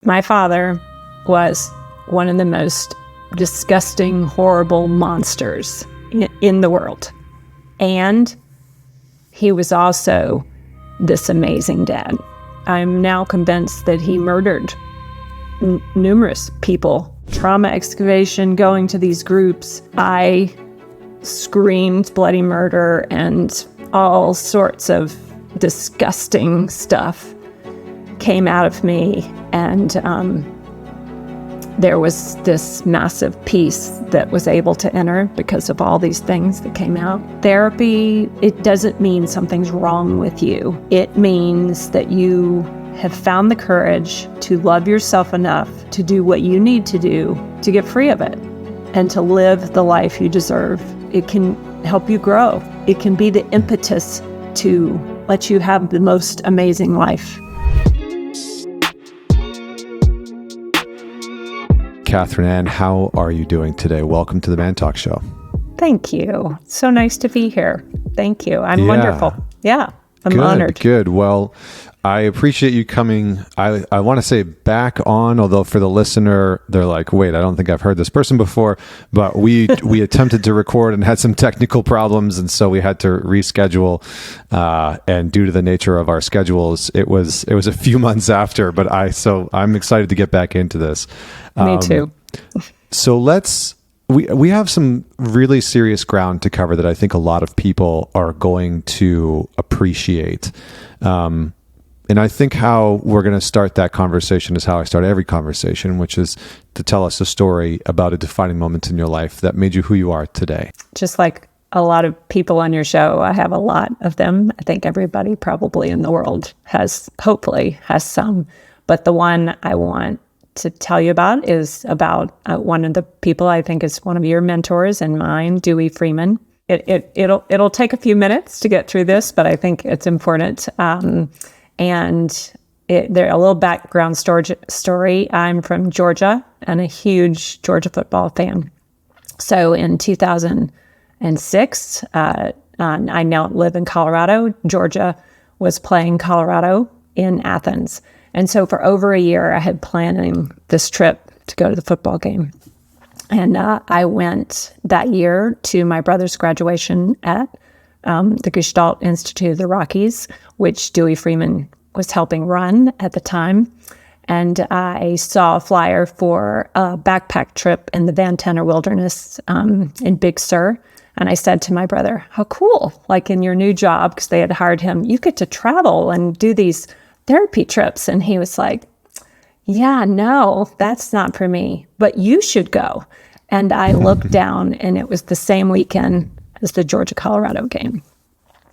My father was one of the most disgusting, horrible monsters in the world. And he was also this amazing dad. I'm now convinced that he murdered numerous people. Trauma excavation, going to these groups, I screamed bloody murder and all sorts of disgusting stuff came out of me, and there was this massive peace that was able to enter because of all these things that came out. Therapy, it doesn't mean something's wrong with you. It means that you have found the courage to love yourself enough to do what you need to do to get free of it and to live the life you deserve. It can help you grow. It can be the impetus to let you have the most amazing life. Katherine Ann, how are you doing today? Welcome to the Man Talk Show. Thank you. So nice to be here. Thank you. I'm wonderful. Yeah, I'm honored. Good. Well, I appreciate you coming. I want to say back on, although for the listener, they're like, wait, I don't think I've heard this person before. But we attempted to record and had some technical problems. And so we had to reschedule. And due to the nature of our schedules, it was a few months after. But I'm excited to get back into this. Me too. So we have some really serious ground to cover that I think a lot of people are going to appreciate. And I think how we're going to start that conversation is how I start every conversation, which is to tell us a story about a defining moment in your life that made you who you are today. Just like a lot of people on your show, I have a lot of them. I think everybody probably in the world hopefully has some. But the one I want to tell you about is about one of the people I think is one of your mentors and mine, Dewey Freeman. It'll take a few minutes to get through this, but I think it's important. And there a little background story. I'm from Georgia and a huge Georgia football fan. So in 2006, I now live in Colorado. Georgia was playing Colorado in Athens. And so for over a year, I had planning this trip to go to the football game. And I went that year to my brother's graduation at the Gestalt Institute of the Rockies, which Dewey Freeman was helping run at the time. And I saw a flyer for a backpack trip in the Van Tenner Wilderness in Big Sur. And I said to my brother, how cool, like in your new job, because they had hired him, you get to travel and do these therapy trips. And he was like, yeah, no, that's not for me, but you should go. And I looked down and it was the same weekend as the Georgia-Colorado game.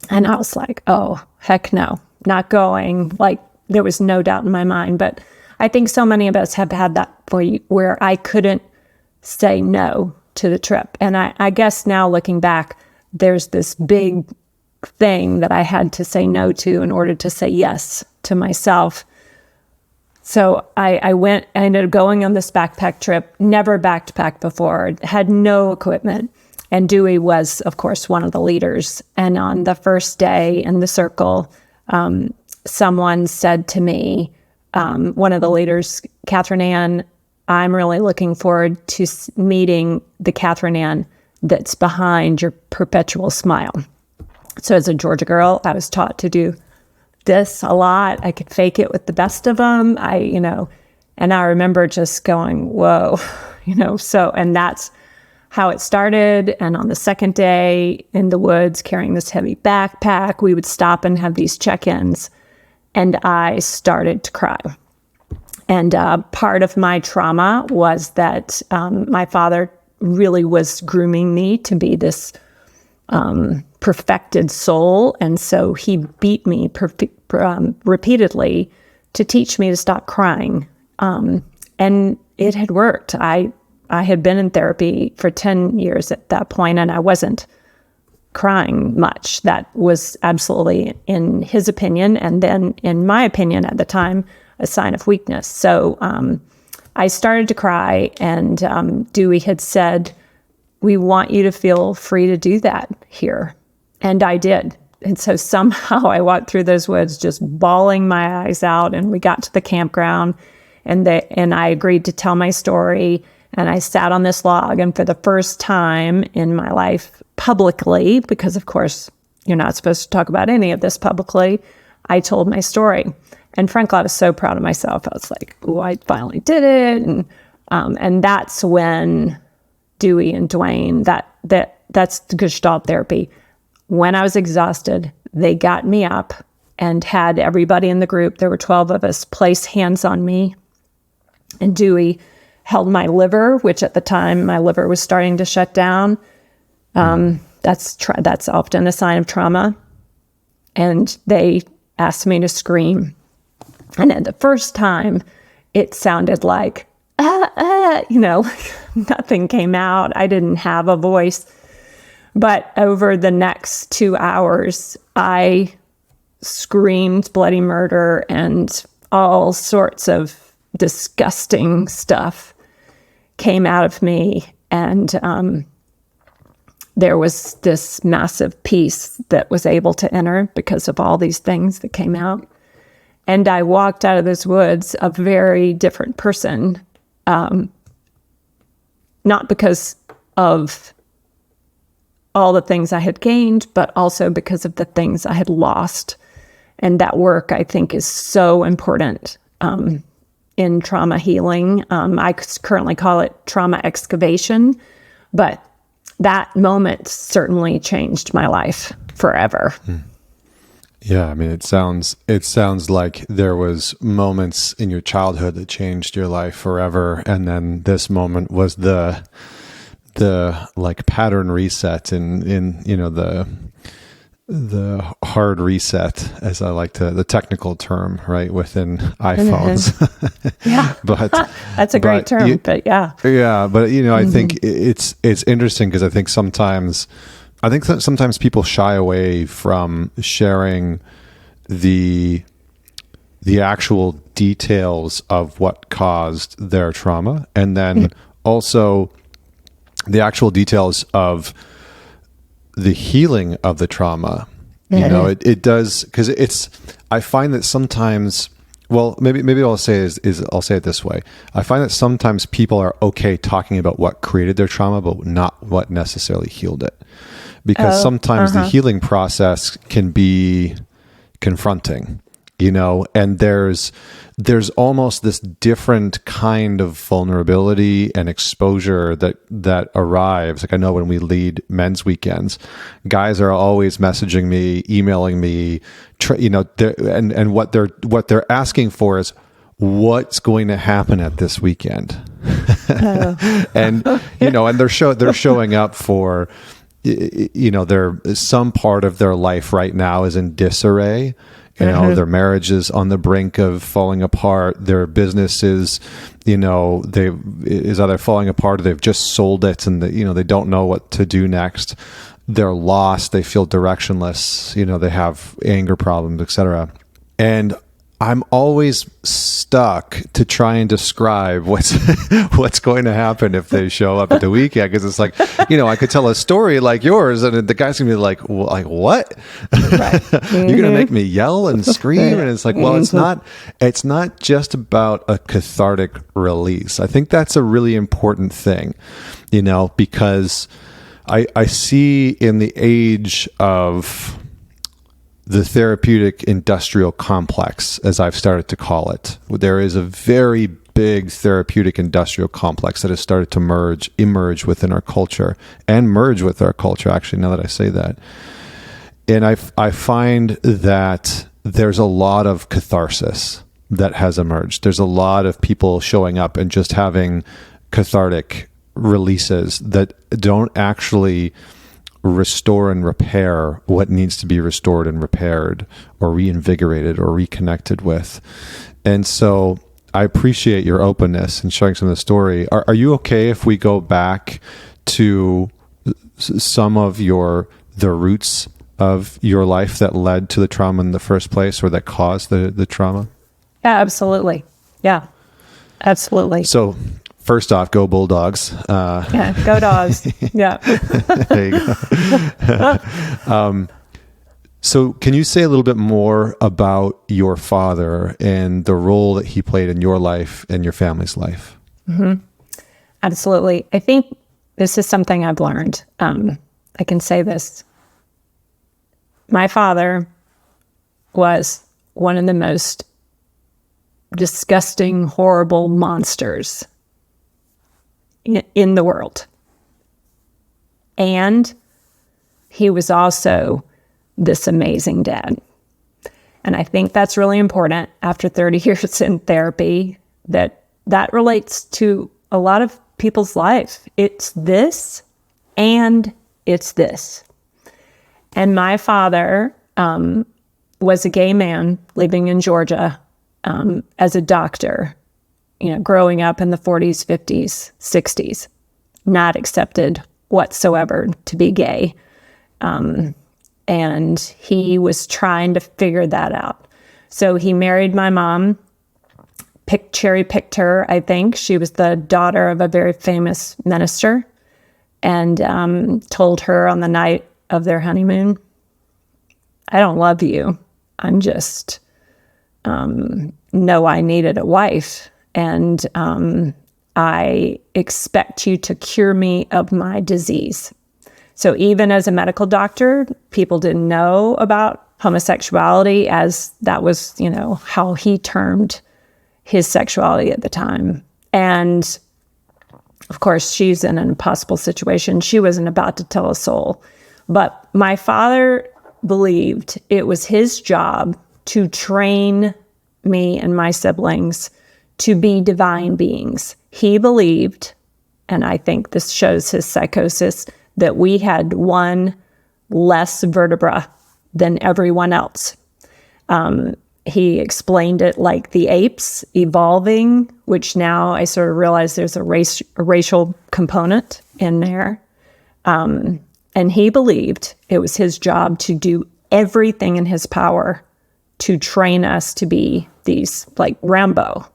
And I was like, oh, heck no, not going. Like there was no doubt in my mind. But I think so many of us have had that for you where I couldn't say no to the trip. And I guess now looking back, there's this big thing that I had to say no to in order to say yes to myself. So I ended up going on this backpack trip, never backpacked before, had no equipment. And Dewey was, of course, one of the leaders. And on the first day in the circle, someone said to me, one of the leaders, Katherine Ann, I'm really looking forward to meeting the Katherine Ann that's behind your perpetual smile. So as a Georgia girl, I was taught to do this a lot. I could fake it with the best of them. And I remember just going, whoa, so, and that's how it started. And on the second day in the woods, carrying this heavy backpack, we would stop and have these check-ins. And I started to cry. And part of my trauma was that my father really was grooming me to be this perfected soul. And so he beat me repeatedly to teach me to stop crying. And it had worked. I had been in therapy for 10 years at that point, and I wasn't crying much. That was absolutely, in his opinion, and then in my opinion at the time, a sign of weakness. So I started to cry, and Dewey had said, we want you to feel free to do that here. And I did. And so somehow I walked through those woods just bawling my eyes out, and we got to the campground, and I agreed to tell my story. And I sat on this log, and for the first time in my life publicly, because of course you're not supposed to talk about any of this publicly, I told my story. And frankly, I was so proud of myself. I was like, "Oh, I finally did it!" And that's when Dewey and Dwayne, that's the Gestalt therapy. When I was exhausted, they got me up and had everybody in the group, there were 12 of us, place hands on me. And Dewey held my liver, which at the time my liver was starting to shut down. That's often a sign of trauma. And they asked me to scream. And at the first time, it sounded like, nothing came out. I didn't have a voice. But over the next 2 hours, I screamed bloody murder and all sorts of disgusting stuff came out of me. And there was this massive peace that was able to enter because of all these things that came out. And I walked out of those woods a very different person, not because of all the things I had gained, but also because of the things I had lost. And that work, I think, is so important in trauma healing. I currently call it trauma excavation, but that moment certainly changed my life forever. Yeah, I mean, it sounds like there was moments in your childhood that changed your life forever, and then this moment was the like pattern reset in the hard reset, as I like the technical term, right, within iPhones. Yeah, but that's a great term. But yeah, but I think it's interesting because I think sometimes people shy away from sharing the actual details of what caused their trauma, and then also the actual details of the healing of the trauma. It does, because I find that sometimes, well, maybe I'll say I'll say it this way. I find that sometimes people are okay talking about what created their trauma, but not what necessarily healed it. Because sometimes the healing process can be confronting, and there's almost this different kind of vulnerability and exposure that arrives. Like, I know when we lead men's weekends, guys are always messaging me, emailing me, and what they're asking for is, what's going to happen at this weekend? And and they're showing up for, some part of their life right now is in disarray. Their marriage is on the brink of falling apart. Their business is, is either falling apart or they've just sold it, and they don't know what to do next. They're lost. They feel directionless. They have anger problems, etc. And I'm always stuck to try and describe what's going to happen if they show up at the weekend, because it's like, I could tell a story like yours, and the guy's gonna be like what? Right. You're gonna make me yell and scream, and it's like, well, it's not just about a cathartic release. I think that's a really important thing, because I see in the age of the therapeutic industrial complex, as I've started to call it, there is a very big therapeutic industrial complex that has started to emerge within our culture, and merge with our culture, actually, now that I say that. And I find that there's a lot of catharsis that has emerged. There's a lot of people showing up and just having cathartic releases that don't actually restore and repair what needs to be restored and repaired, or reinvigorated, or reconnected with. And so I appreciate your openness and sharing some of the story. Are you okay if we go back to some of the roots of your life that led to the trauma in the first place, or that caused the trauma? Yeah, absolutely. Yeah, absolutely. So first off, go Bulldogs. Go Dogs. Yeah. There you go. So can you say a little bit more about your father and the role that he played in your life and your family's life? Absolutely. I think this is something I've learned. I can say this. My father was one of the most disgusting, horrible monsters in the world. And he was also this amazing dad. And I think that's really important after 30 years in therapy, that relates to a lot of people's life. It's this and it's this. And my father was a gay man living in Georgia as a doctor, growing up in the 40s, 50s, 60s, not accepted whatsoever to be gay. And he was trying to figure that out. So he married my mom, cherry-picked her, I think. She was the daughter of a very famous minister, and told her on the night of their honeymoon, I don't love you. I'm just, know I needed a wife, and I expect you to cure me of my disease. So even as a medical doctor, people didn't know about homosexuality, as that was, how he termed his sexuality at the time. And of course, she's in an impossible situation. She wasn't about to tell a soul. But my father believed it was his job to train me and my siblings to be divine beings. He believed, and I think this shows his psychosis, that we had one less vertebra than everyone else. He explained it like the apes evolving, which now I sort of realize there's a racial component in there. And he believed it was his job to do everything in his power to train us to be these, like Rambo.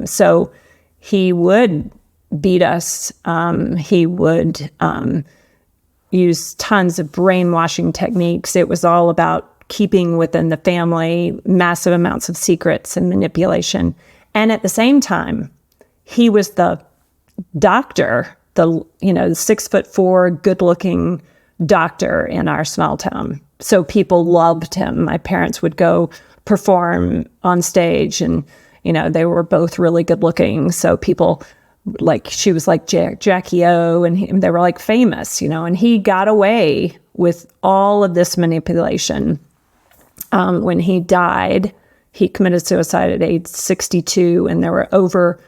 So he would beat us. He would use tons of brainwashing techniques. It was all about keeping within the family massive amounts of secrets and manipulation. And at the same time, he was the doctor, the 6'4", good-looking doctor in our small town. So people loved him. My parents would go perform on stage, and they were both really good-looking. So people, she was like Jackie O, and they were like famous, and he got away with all of this manipulation. When he died, he committed suicide at age 62, and there were over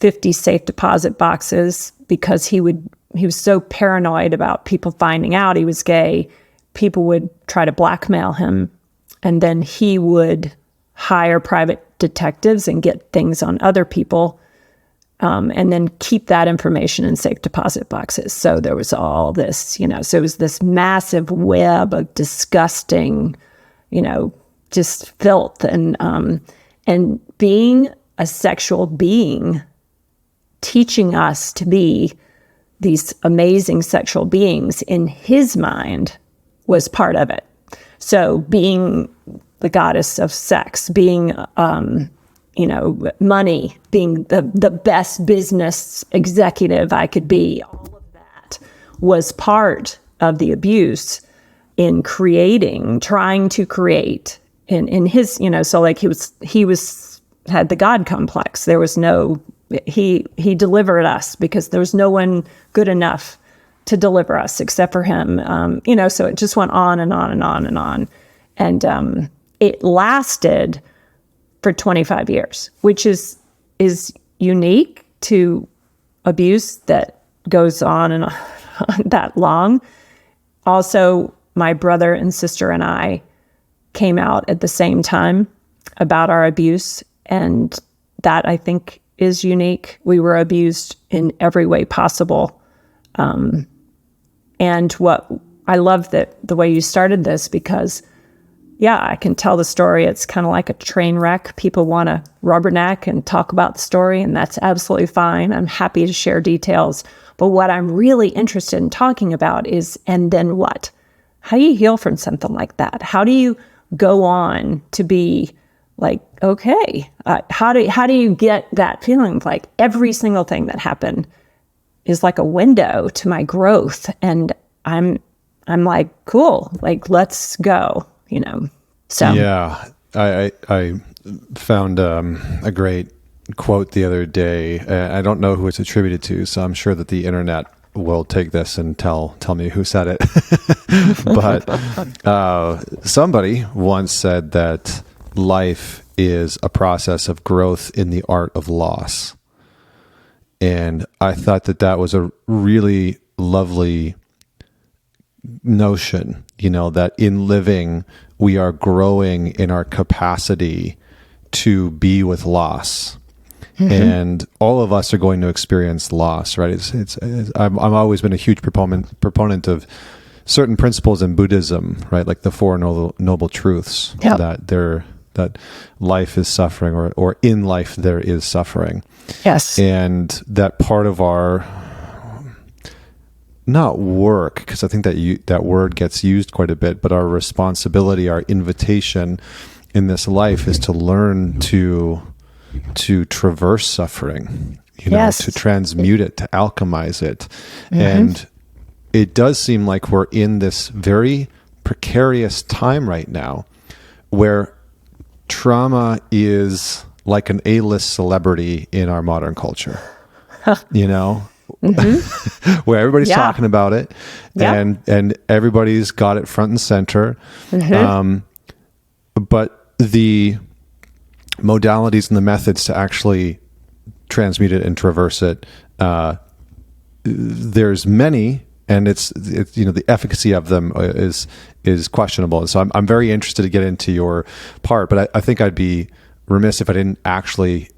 50 safe deposit boxes because he was so paranoid about people finding out he was gay. People would try to blackmail him, and then he would hire private detectives and get things on other people, and then keep that information in safe deposit boxes. So there was all this, so it was this massive web of disgusting, just filth, and being a sexual being, teaching us to be these amazing sexual beings in his mind was part of it. So being the goddess of sex, being, money, being the best business executive I could be, all of that was part of the abuse in trying to create in his, so like he had the God complex. There was he delivered us because there was no one good enough to deliver us except for him. So it just went on and on and on and on. And it lasted for 25 years, which is unique to abuse that goes on and on that long. Also, my brother and sister and I came out at the same time about our abuse, and that I think is unique. We were abused in every way possible. And what I love the way you started this, because I can tell the story. It's kind of like a train wreck. People want to rubberneck and talk about the story, and that's absolutely fine. I'm happy to share details. But what I'm really interested in talking about is, and then what? how do you heal from something like that? How do you go on to be like, okay, how do you get that feeling of like every single thing that happened is like a window to my growth, and I'm like, cool, like let's go, So yeah, I found a great quote the other day. I don't know who it's attributed to, so I'm sure that the internet will take this and tell me who said it. But somebody once said that life is a process of growth in the art of loss. And I thought that was a really lovely notion, that in living, we are growing in our capacity to be with loss. Mm-hmm. And all of us are going to experience loss, right? I've always been a huge proponent of certain principles in Buddhism, right? Like the Four Noble Truths, yep. that life is suffering, or in life there is suffering. Yes. And that part of our, not work, because I think that word gets used quite a bit, but our responsibility, our invitation in this life is to learn to traverse suffering, yes. to transmute it, to alchemize it. Mm-hmm. And it does seem like we're in this very precarious time right now where trauma is like an A-list celebrity in our modern culture, mm-hmm. where everybody's talking about it, yep. and everybody's got it front and center. Mm-hmm. But the modalities and the methods to actually transmute it and traverse it, there's many, and it's the efficacy of them is questionable. And so I'm very interested to get into your part, but I think I'd be remiss if I didn't actually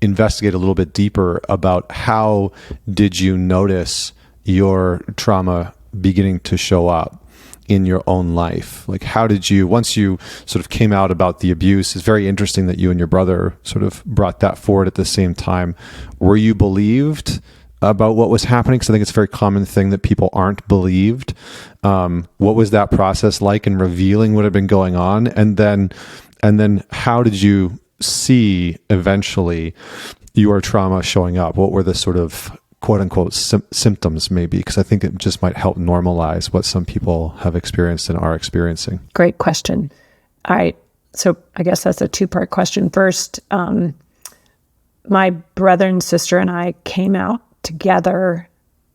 investigate a little bit deeper about how did you notice your trauma beginning to show up in your own life? Like, how did you, once you sort of came out about the abuse, it's very interesting that you and your brother sort of brought that forward at the same time. Were you believed about what was happening? Because I think it's a very common thing that people aren't believed. What was that process like in revealing what had been going on? And then how did you see eventually your trauma showing up? What were the sort of quote unquote symptoms maybe? Because I think it just might help normalize what some people have experienced and are experiencing. Great question. All right. So I guess that's a two-part question. First, my brother and sister and I came out together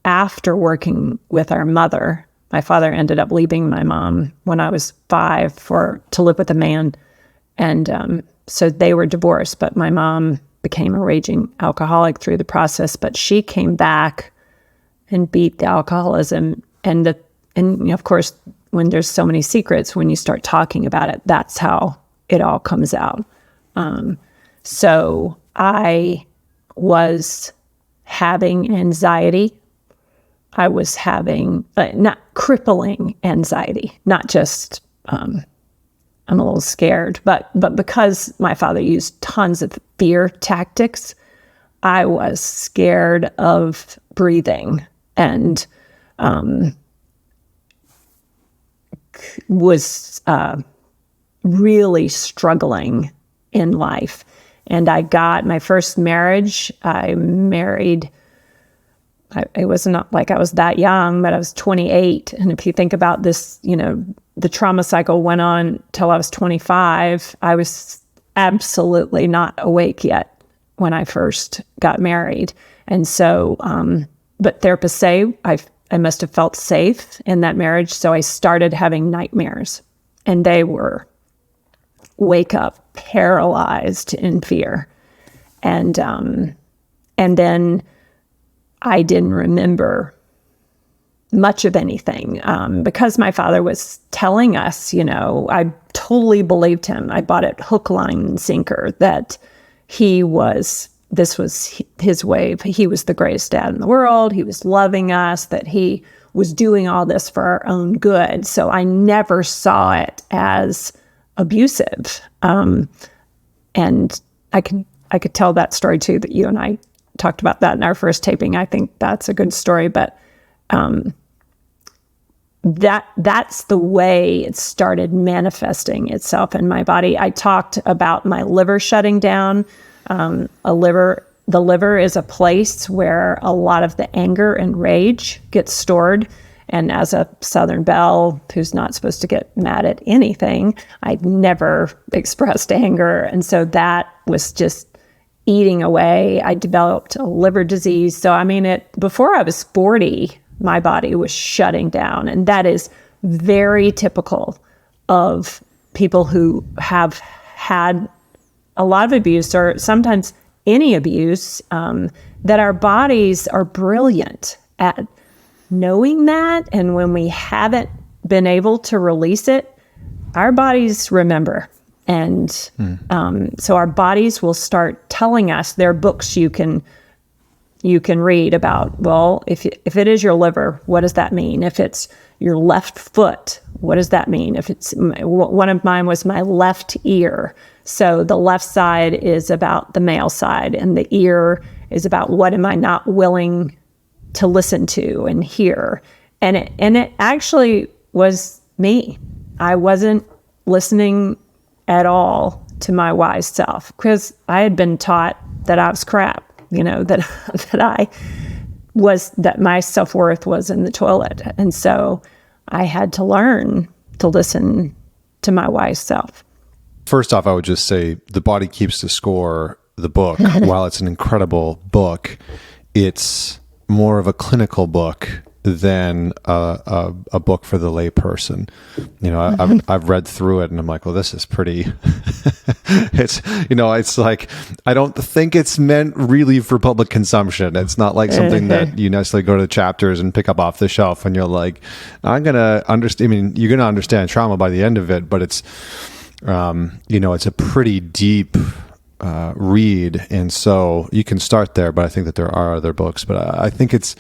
after working with our mother. My father ended up leaving my mom when I was 5 to live with a man. And so they were divorced, but my mom became a raging alcoholic through the process, but she came back and beat the alcoholism. And of course, when there's so many secrets, when you start talking about it, that's how it all comes out. So I was having anxiety. I was having not crippling anxiety, not just I'm a little scared, but because my father used tons of fear tactics, I was scared of breathing and was really struggling in life. And I got my first marriage. I married, it was not like I was that young, but I was 28. And if you think about this, the trauma cycle went on till I was 25. I was absolutely not awake yet when I first got married. And so, but therapists say I must have felt safe in that marriage. So I started having nightmares, and they were wake up paralyzed in fear. And then I didn't remember much of anything because my father was telling us, I totally believed him. I bought it hook, line, and sinker that this was his way. He was the greatest dad in the world. He was loving us, that he was doing all this for our own good. So I never saw it as abusive. And I could tell that story too, that you and I talked about that in our first taping. I think that's a good story. But that's the way it started manifesting itself in my body. I talked about my liver shutting down. The liver is a place where a lot of the anger and rage gets stored. And as a Southern belle who's not supposed to get mad at anything, I'd never expressed anger. And so that was just eating away. I developed a liver disease. So, I mean, before I was 40, my body was shutting down. And that is very typical of people who have had a lot of abuse, or sometimes any abuse, that our bodies are brilliant at knowing that. And when we haven't been able to release it, our bodies remember. And so our bodies will start telling us. There are books you can read about, well, if it is your liver, what does that mean? If it's your left foot, what does that mean? If it's, one of mine was my left ear. So the left side is about the male side, and the ear is about what am I not willing to listen to and hear. And it actually was me. I wasn't listening at all to my wise self, because I had been taught that I was crap, that my self-worth was in the toilet. And so I had to learn to listen to my wise self. First off, I would just say The Body Keeps the Score, the book, while it's an incredible book, it's more of a clinical book than a book for the layperson. I've read through it and I'm like, well, this is pretty, it's like, I don't think it's meant really for public consumption. It's not like something that you necessarily go to the chapters and pick up off the shelf and you're like, I'm going to understand. I mean, you're going to understand trauma by the end of it, but it's, it's a pretty deep read. And so you can start there, but I think that there are other books, but I think it's,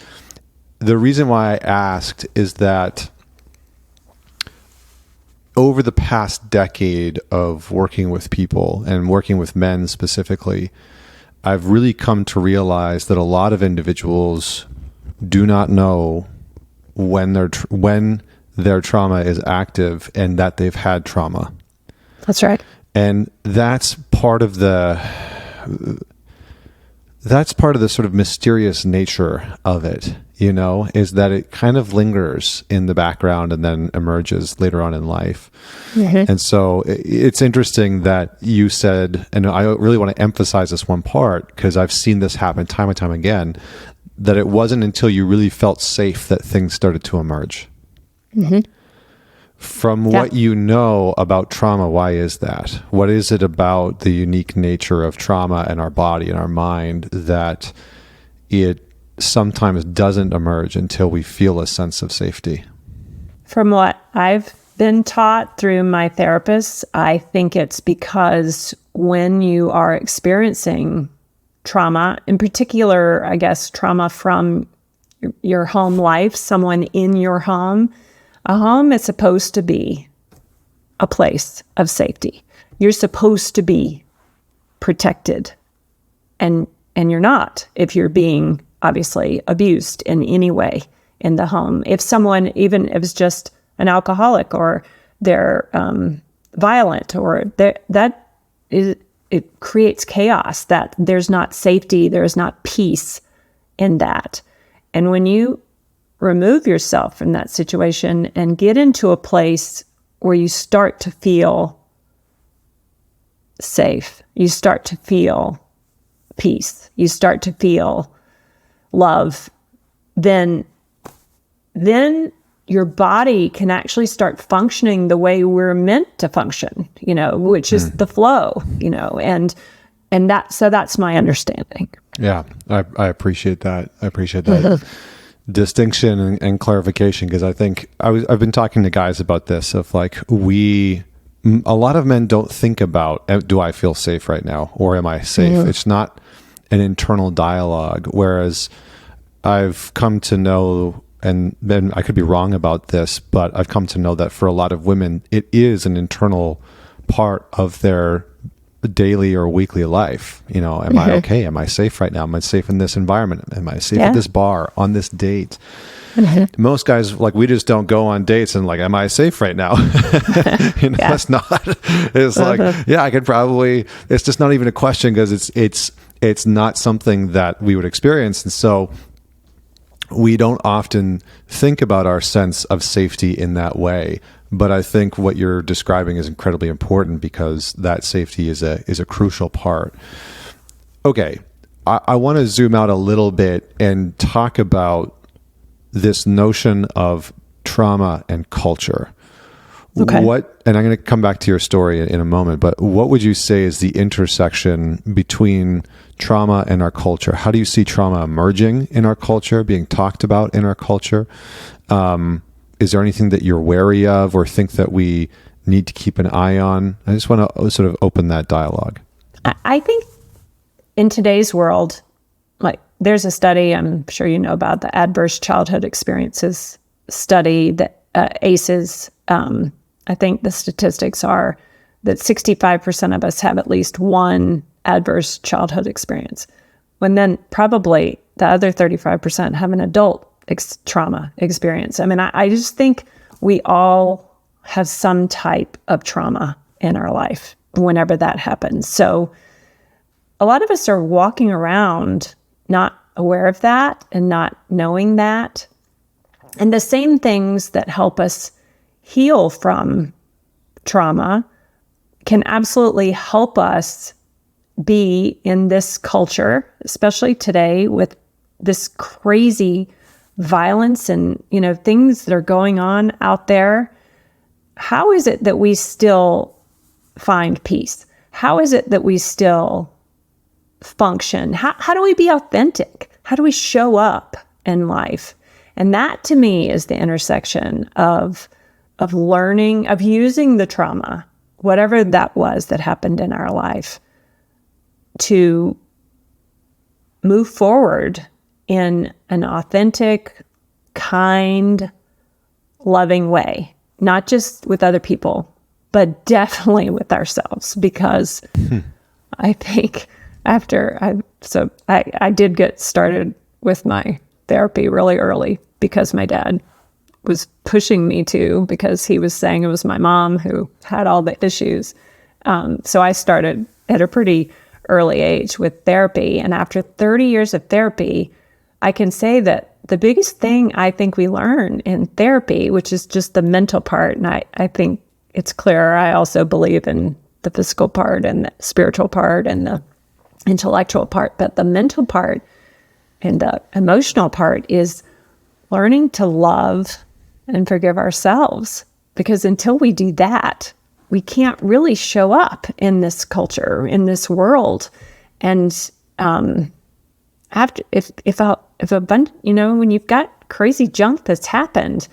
the reason why I asked is that over the past decade of working with people and working with men specifically, I've really come to realize that a lot of individuals do not know when their trauma is active and that they've had trauma. That's right. And that's part of the sort of mysterious nature of it, is that it kind of lingers in the background and then emerges later on in life. Mm-hmm. And so it's interesting that you said, and I really want to emphasize this one part because I've seen this happen time and time again, that it wasn't until you really felt safe that things started to emerge. Mm-hmm. From what you know about trauma, why is that? What is it about the unique nature of trauma and our body and our mind that it sometimes doesn't emerge until we feel a sense of safety? From what I've been taught through my therapists, I think it's because when you are experiencing trauma, in particular, I guess, trauma from your home life, someone in your home, a home is supposed to be a place of safety. You're supposed to be protected, and you're not if you're being obviously abused in any way in the home. If someone, even if it's just an alcoholic or they're violent, or it creates chaos, that there's not safety, there's not peace in that. And when you remove yourself from that situation and get into a place where you start to feel safe, you start to feel peace, you start to feel love, then your body can actually start functioning the way we're meant to function, which is the flow, and that's my understanding. Yeah, I appreciate that. I appreciate that. Distinction and clarification, because I think I've been talking to guys about this of like, a lot of men don't think about, do I feel safe right now, or am I safe? Mm-hmm. It's not an internal dialogue, whereas I've come to know, and then I could be wrong about this, but I've come to know that for a lot of women, it is an internal part of their daily or weekly life. You know, am I okay? Am I safe right now? Am I safe in this environment? Am I safe at this bar, on this date? Most guys, like, we just don't go on dates and like, am I safe right now? You know, that's not, it's like, yeah, I could probably, it's just not even a question, because it's not something that we would experience. And so we don't often think about our sense of safety in that way. But I think what you're describing is incredibly important, because that safety is a crucial part. Okay. I want to zoom out a little bit and talk about this notion of trauma and culture. Okay. And I'm going to come back to your story in a moment, but what would you say is the intersection between trauma and our culture? How do you see trauma emerging in our culture, being talked about in our culture? Is there anything that you're wary of or think that we need to keep an eye on? I just want to sort of open that dialogue. I think in today's world, like, there's a study, I'm sure you know about, the Adverse Childhood Experiences study, that ACEs. I think the statistics are that 65% of us have at least one adverse childhood experience, when then probably the other 35% have an adult trauma experience. I mean, I just think we all have some type of trauma in our life whenever that happens. So a lot of us are walking around not aware of that and not knowing that. And the same things that help us heal from trauma can absolutely help us be in this culture, especially today with this crazy violence and, you know, things that are going on out there. How is it that we still find peace? How is it that we still function? How do we be authentic? How do we show up in life? And that, to me, is the intersection of learning, of using the trauma, whatever that was that happened in our life, to move forward in an authentic, kind, loving way, not just with other people, but definitely with ourselves. Because I think I did get started with my therapy really early, because my dad was pushing me to, because he was saying it was my mom who had all the issues. So I started at a pretty early age with therapy. And after 30 years of therapy, I can say that the biggest thing I think we learn in therapy, which is just the mental part, and I think it's clear, I also believe in the physical part and the spiritual part and the intellectual part, but the mental part and the emotional part is learning to love and forgive ourselves. Because until we do that, we can't really show up in this culture, in this world. And if a bunch, you know, when you've got crazy junk that's happened,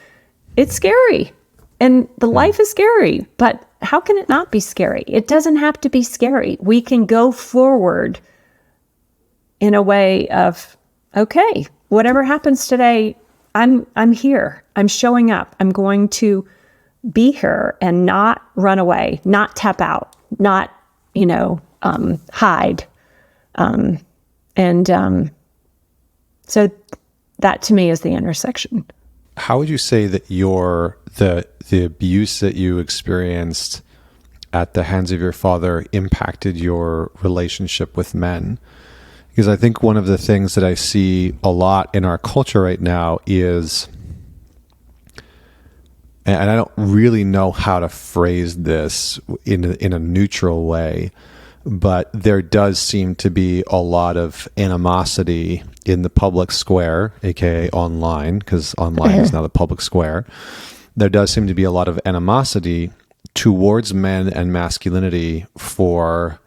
it's scary, and the life is scary. But how can it not be scary? It doesn't have to be scary. We can go forward in a way of, okay, whatever happens today, I'm here. I'm showing up. I'm going to be here and not run away, not tap out, not, hide. So that, to me, is the intersection. How would you say that the abuse that you experienced at the hands of your father impacted your relationship with men? Because I think one of the things that I see a lot in our culture right now is, and I don't really know how to phrase this in a neutral way, but there does seem to be a lot of animosity in the public square, aka online, because online is now the public square. There does seem to be a lot of animosity towards men and masculinity for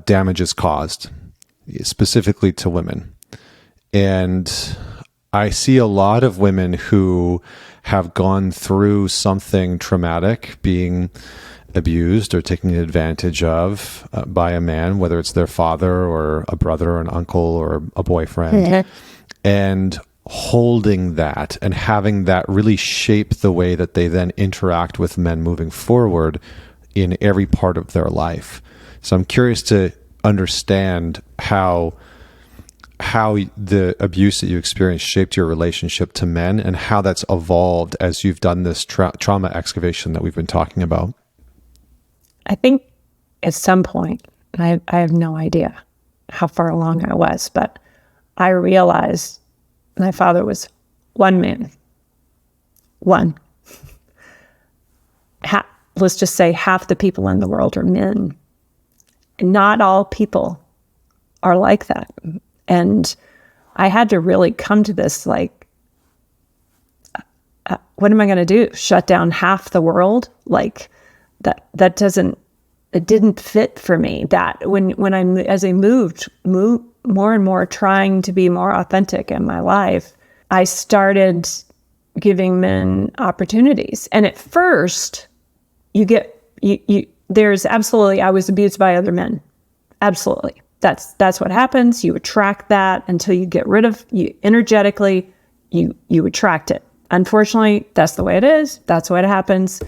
damages caused, specifically to women. And I see a lot of women who have gone through something traumatic, being abused or taken advantage of by a man, whether it's their father or a brother or an uncle or a boyfriend, and holding that and having that really shape the way that they then interact with men moving forward in every part of their life. So I'm curious to understand how the abuse that you experienced shaped your relationship to men, and how that's evolved as you've done this trauma excavation that we've been talking about. I think at some point, I have no idea how far along I was, but I realized my father was one man. One. Let's just say half the people in the world are men. Not all people are like that. And I had to really come to this, like, what am I going to do? Shut down half the world? Like, it didn't fit for me. That as I moved more and more, trying to be more authentic in my life, I started giving men opportunities. And at first, there's absolutely, I was abused by other men. Absolutely. That's what happens. You attract that until you get rid of you energetically, you attract it. Unfortunately, that's the way it is. That's what happens.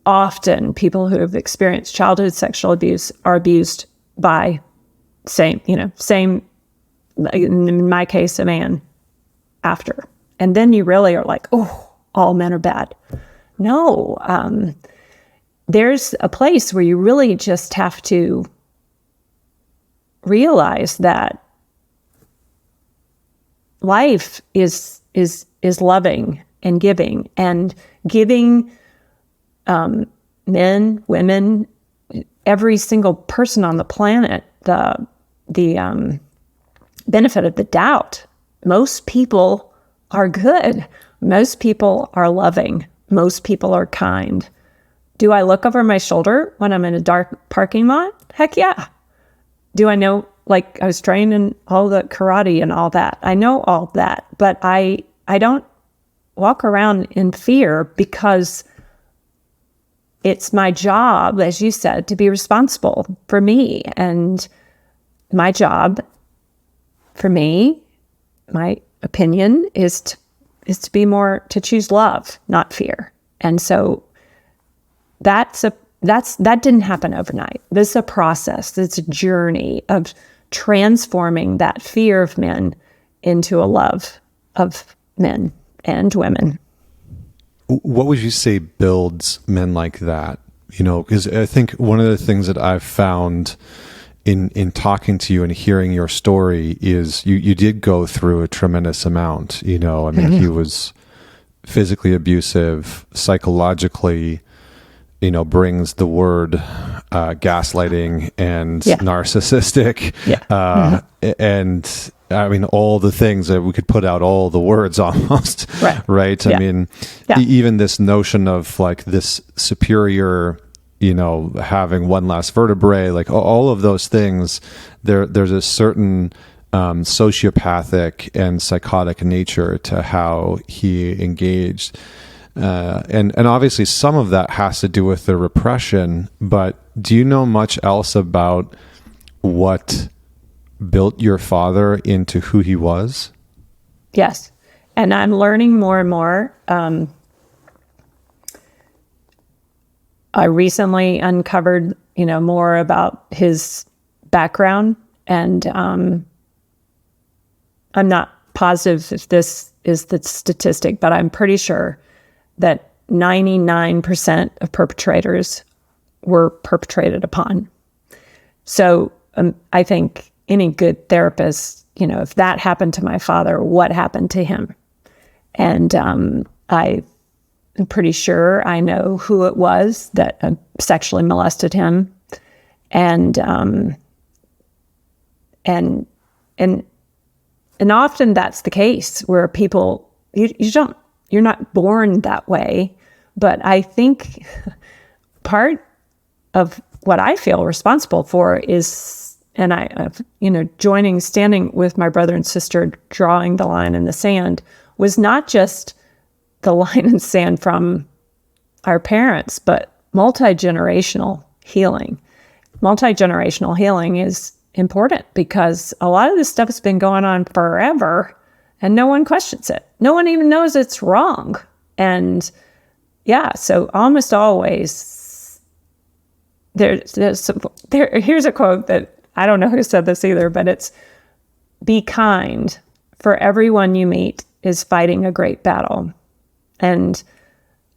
Often people who have experienced childhood sexual abuse are abused by same, in my case, a man after. And then you really are like, oh, all men are bad. No, there's a place where you really just have to realize that life is loving and giving men, women, every single person on the planet, the benefit of the doubt. Most people are good. Most people are loving. Most people are kind. Do I look over my shoulder when I'm in a dark parking lot? Heck yeah. Do I know, like, I was trained in all the karate and all that. I know all that, but I don't walk around in fear, because it's my job, as you said, to be responsible for me. And my job for me, my opinion is to be more, to choose love, not fear. And so that didn't happen overnight. This is a process. It's a journey of transforming that fear of men into a love of men and women. What would you say builds men like that? Because I think one of the things that I've found in talking to you and hearing your story is you did go through a tremendous amount. He was physically abusive, psychologically, brings the word gaslighting and narcissistic. Yeah. And I mean, all the things that we could put out, all the words almost, right? Yeah. I mean, even this notion of like this superior, having one last vertebrae, like all of those things, there's a certain sociopathic and psychotic nature to how he engaged. And obviously some of that has to do with the repression, but do you know much else about what built your father into who he was? Yes. And I'm learning more and more. I recently uncovered, more about his background, and I'm not positive if this is the statistic, but I'm pretty sure that 99% of perpetrators were perpetrated upon. So I think any good therapist, if that happened to my father, what happened to him? And I'm pretty sure I know who it was that sexually molested him. And often that's the case where people, you're not born that way. But I think part of what I feel responsible for is, and standing with my brother and sister, drawing the line in the sand, was not just the line in the sand from our parents, but multi-generational healing. Multi-generational healing is important because a lot of this stuff has been going on forever and no one questions it. No one even knows it's wrong. And so almost always here's a quote that I don't know who said this either, but it's, be kind, for everyone you meet is fighting a great battle. And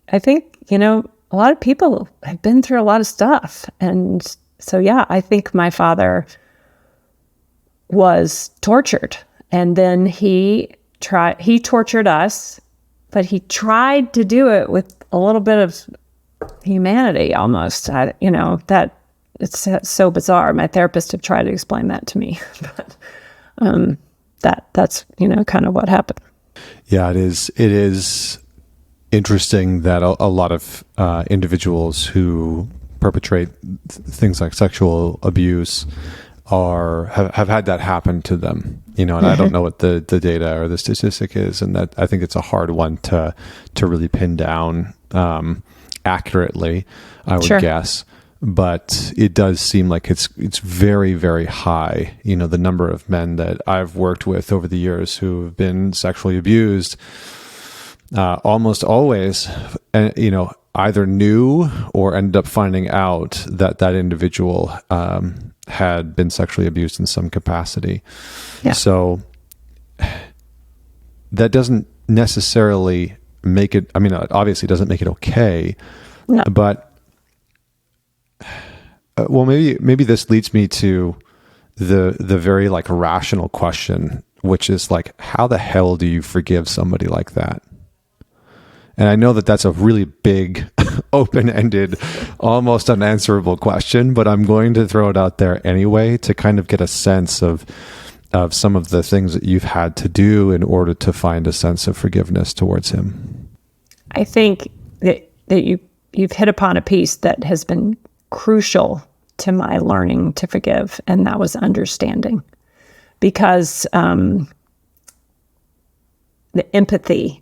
I think, a lot of people have been through a lot of stuff. And so, yeah, I think my father was tortured, and then he tortured us, but he tried to do it with a little bit of humanity almost. That it's so bizarre. My therapist have tried to explain that to me, but that's kind of what happened. Yeah, it is interesting that a lot of individuals who perpetrate things like sexual abuse have had that happen to them, and I don't know what the data or the statistic is, and that I think it's a hard one to really pin down accurately, I would guess. But it does seem like it's very, very high. The number of men that I've worked with over the years who have been sexually abused, almost always, either knew or ended up finding out that individual had been sexually abused in some capacity. Yeah. So that doesn't necessarily make it, obviously it doesn't make it okay, no. But well, maybe this leads me to the very rational question, which is how the hell do you forgive somebody like that? And I know that that's a really big, open-ended, almost unanswerable question, but I'm going to throw it out there anyway to kind of get a sense of some of the things that you've had to do in order to find a sense of forgiveness towards him. I think that you've hit upon a piece that has been crucial to my learning to forgive, and that was understanding. Because the empathy,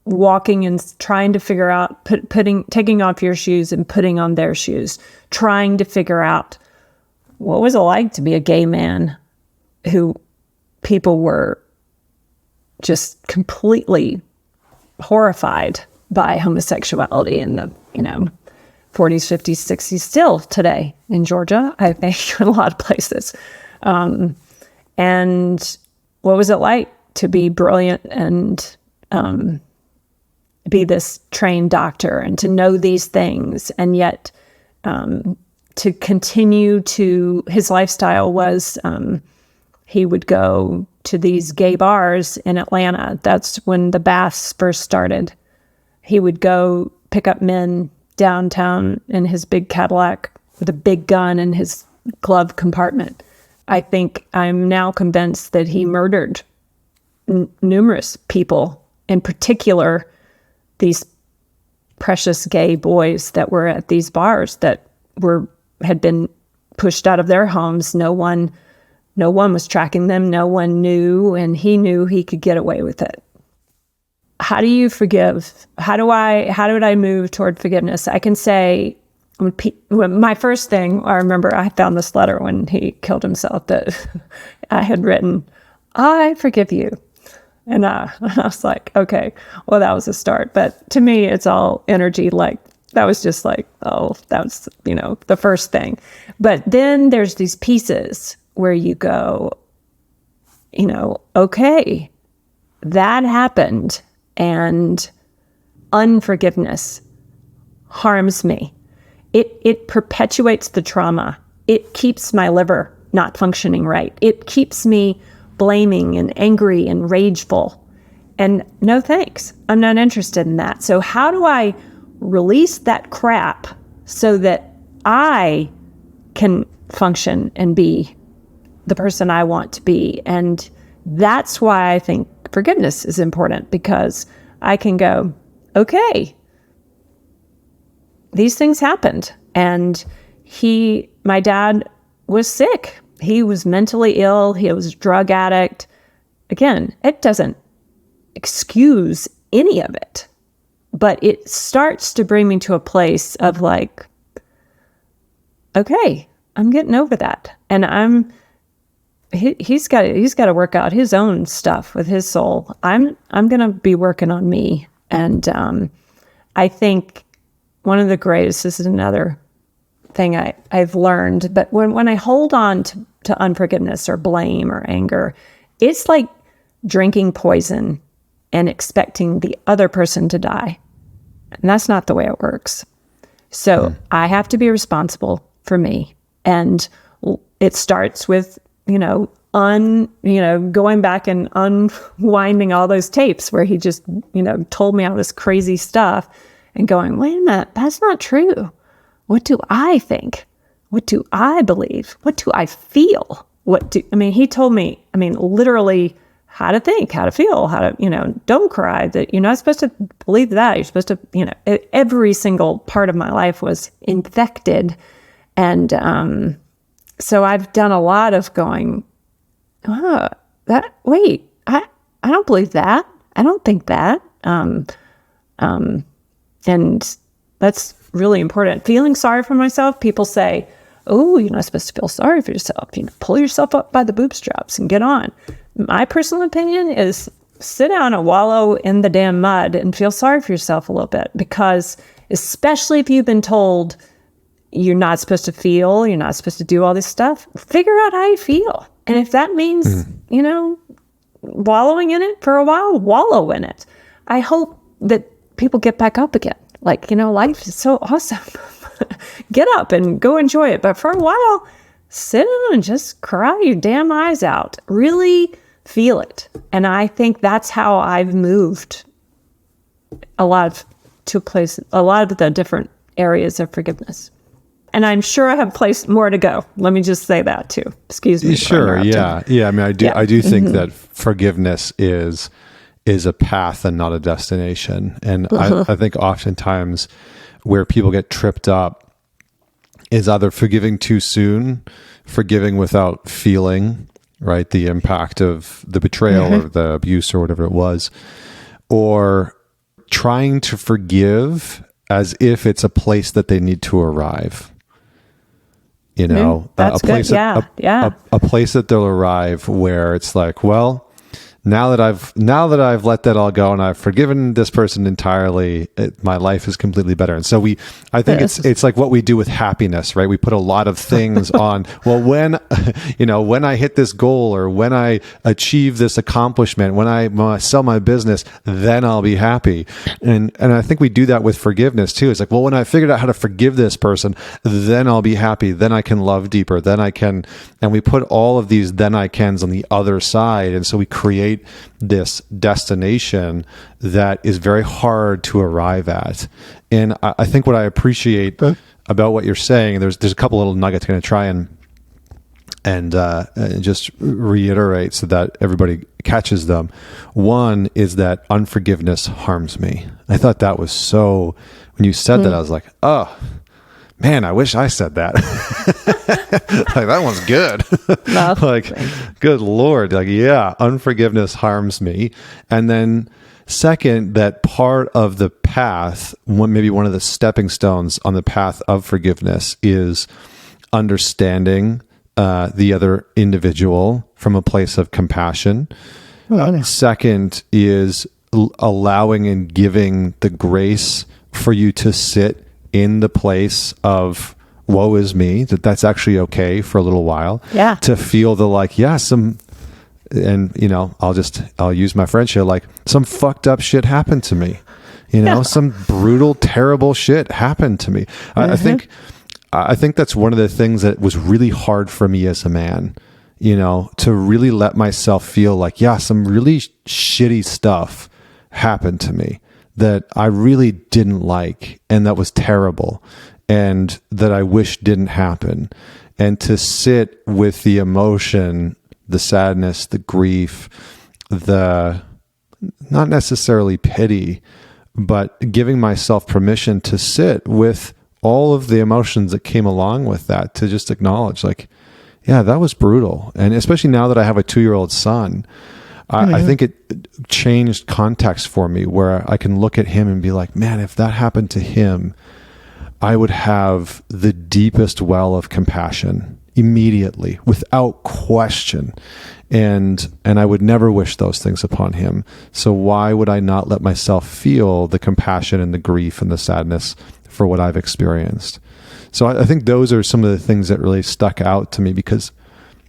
walking and trying to figure out, taking off your shoes and putting on their shoes, trying to figure out what was it like to be a gay man who people were just completely horrified by homosexuality in the, 40s, 50s, 60s, still today in Georgia, I think, in a lot of places. And what was it like to be brilliant and be this trained doctor and to know these things, and yet to continue to, his lifestyle was he would go to these gay bars in Atlanta. That's when the baths first started. He would go pick up men downtown in his big Cadillac with a big gun in his glove compartment. I'm now convinced that he murdered numerous people, in particular these precious gay boys that were at these bars that had been pushed out of their homes. No one was tracking them. No one knew, and he knew he could get away with it. How do you forgive? How did I move toward forgiveness? I can say, my first thing, I remember I found this letter when he killed himself that I had written, I forgive you. And I was like, okay, well, that was a start. But to me, it's all energy. That was just oh, that's, the first thing. But then there's these pieces where you go, okay, that happened. And unforgiveness harms me. It perpetuates the trauma. It keeps my liver not functioning right. It keeps me blaming and angry and rageful. And no thanks. I'm not interested in that. So how do I release that crap so that I can function and be the person I want to be? And that's why I think forgiveness is important, because I can go, okay, these things happened. And my dad was sick. He was mentally ill. He was a drug addict. Again, it doesn't excuse any of it, but it starts to bring me to a place of okay, I'm getting over that. And he's got to work out his own stuff with his soul. I'm going to be working on me. And I think one of the greatest, this is another thing I've learned. But when I hold on to unforgiveness or blame or anger, it's like drinking poison and expecting the other person to die. And that's not the way it works. So I have to be responsible for me. And it starts with, going back and unwinding all those tapes where he just, told me all this crazy stuff and going, wait a minute, that's not true. What do I think? What do I believe? What do I feel? He told me, literally how to think, how to feel, how to, don't cry, that you're not supposed to believe that. You're supposed to, every single part of my life was infected. And so I've done a lot of going, I don't believe that. I don't think that. And that's really important. Feeling sorry for myself, people say, oh, you're not supposed to feel sorry for yourself. Pull yourself up by the bootstraps and get on. My personal opinion is sit down and wallow in the damn mud and feel sorry for yourself a little bit, because especially if you've been told you're not supposed to feel, you're not supposed to do all this stuff, figure out how you feel. And if that means, wallowing in it for a while, wallow in it. I hope that people get back up again. Life is so awesome. Get up and go enjoy it. But for a while, sit down and just cry your damn eyes out. Really feel it. And I think that's how I've moved a lot of the different areas of forgiveness. And I'm sure I have more to go. Let me just say that too. Excuse me. Sure. Yeah. I do think that forgiveness is a path and not a destination. And I think oftentimes where people get tripped up is either forgiving too soon, forgiving without feeling, right, the impact of the betrayal or the abuse or whatever it was, or trying to forgive as if it's a place that they need to arrive. That's a place good. a place that they'll arrive where it's like, well, now that I've let that all go and I've forgiven this person entirely, my life is completely better. And so I think it's like what we do with happiness, right? We put a lot of things on, well, when I hit this goal, or when I achieve this accomplishment, when I sell my business, then I'll be happy. And I think we do that with forgiveness too. It's like, well, when I figured out how to forgive this person, then I'll be happy. Then I can love deeper. Then I can, and we put all of these then I cans on the other side. And so we create this destination that is very hard to arrive at. And I think what I appreciate about what you're saying, there's a couple little nuggets I'm going to try and just reiterate so that everybody catches them. One is that unforgiveness harms me. I thought that was so, when you said that, I was like, oh, man, I wish I said that. Like, that one's good. Good Lord. Unforgiveness harms me. And then second, that part of the path, maybe one of the stepping stones on the path of forgiveness, is understanding the other individual from a place of compassion. Second is allowing and giving the grace for you to sit in the place of woe is me, that's actually okay for a little while. Yeah. To feel the I'll use my French here, some fucked up shit happened to me. Some brutal, terrible shit happened to me. I think that's one of the things that was really hard for me as a man, to really let myself feel some really shitty stuff happened to me that I really didn't like, and that was terrible, and that I wish didn't happen. And to sit with the emotion, the sadness, the grief, the not necessarily pity, but giving myself permission to sit with all of the emotions that came along with that, to just acknowledge that was brutal. And especially now that I have a 2-year-old son, I think it changed context for me, where I can look at him and be like, man, if that happened to him, I would have the deepest well of compassion immediately, without question. And I would never wish those things upon him. So why would I not let myself feel the compassion and the grief and the sadness for what I've experienced? So I think those are some of the things that really stuck out to me, because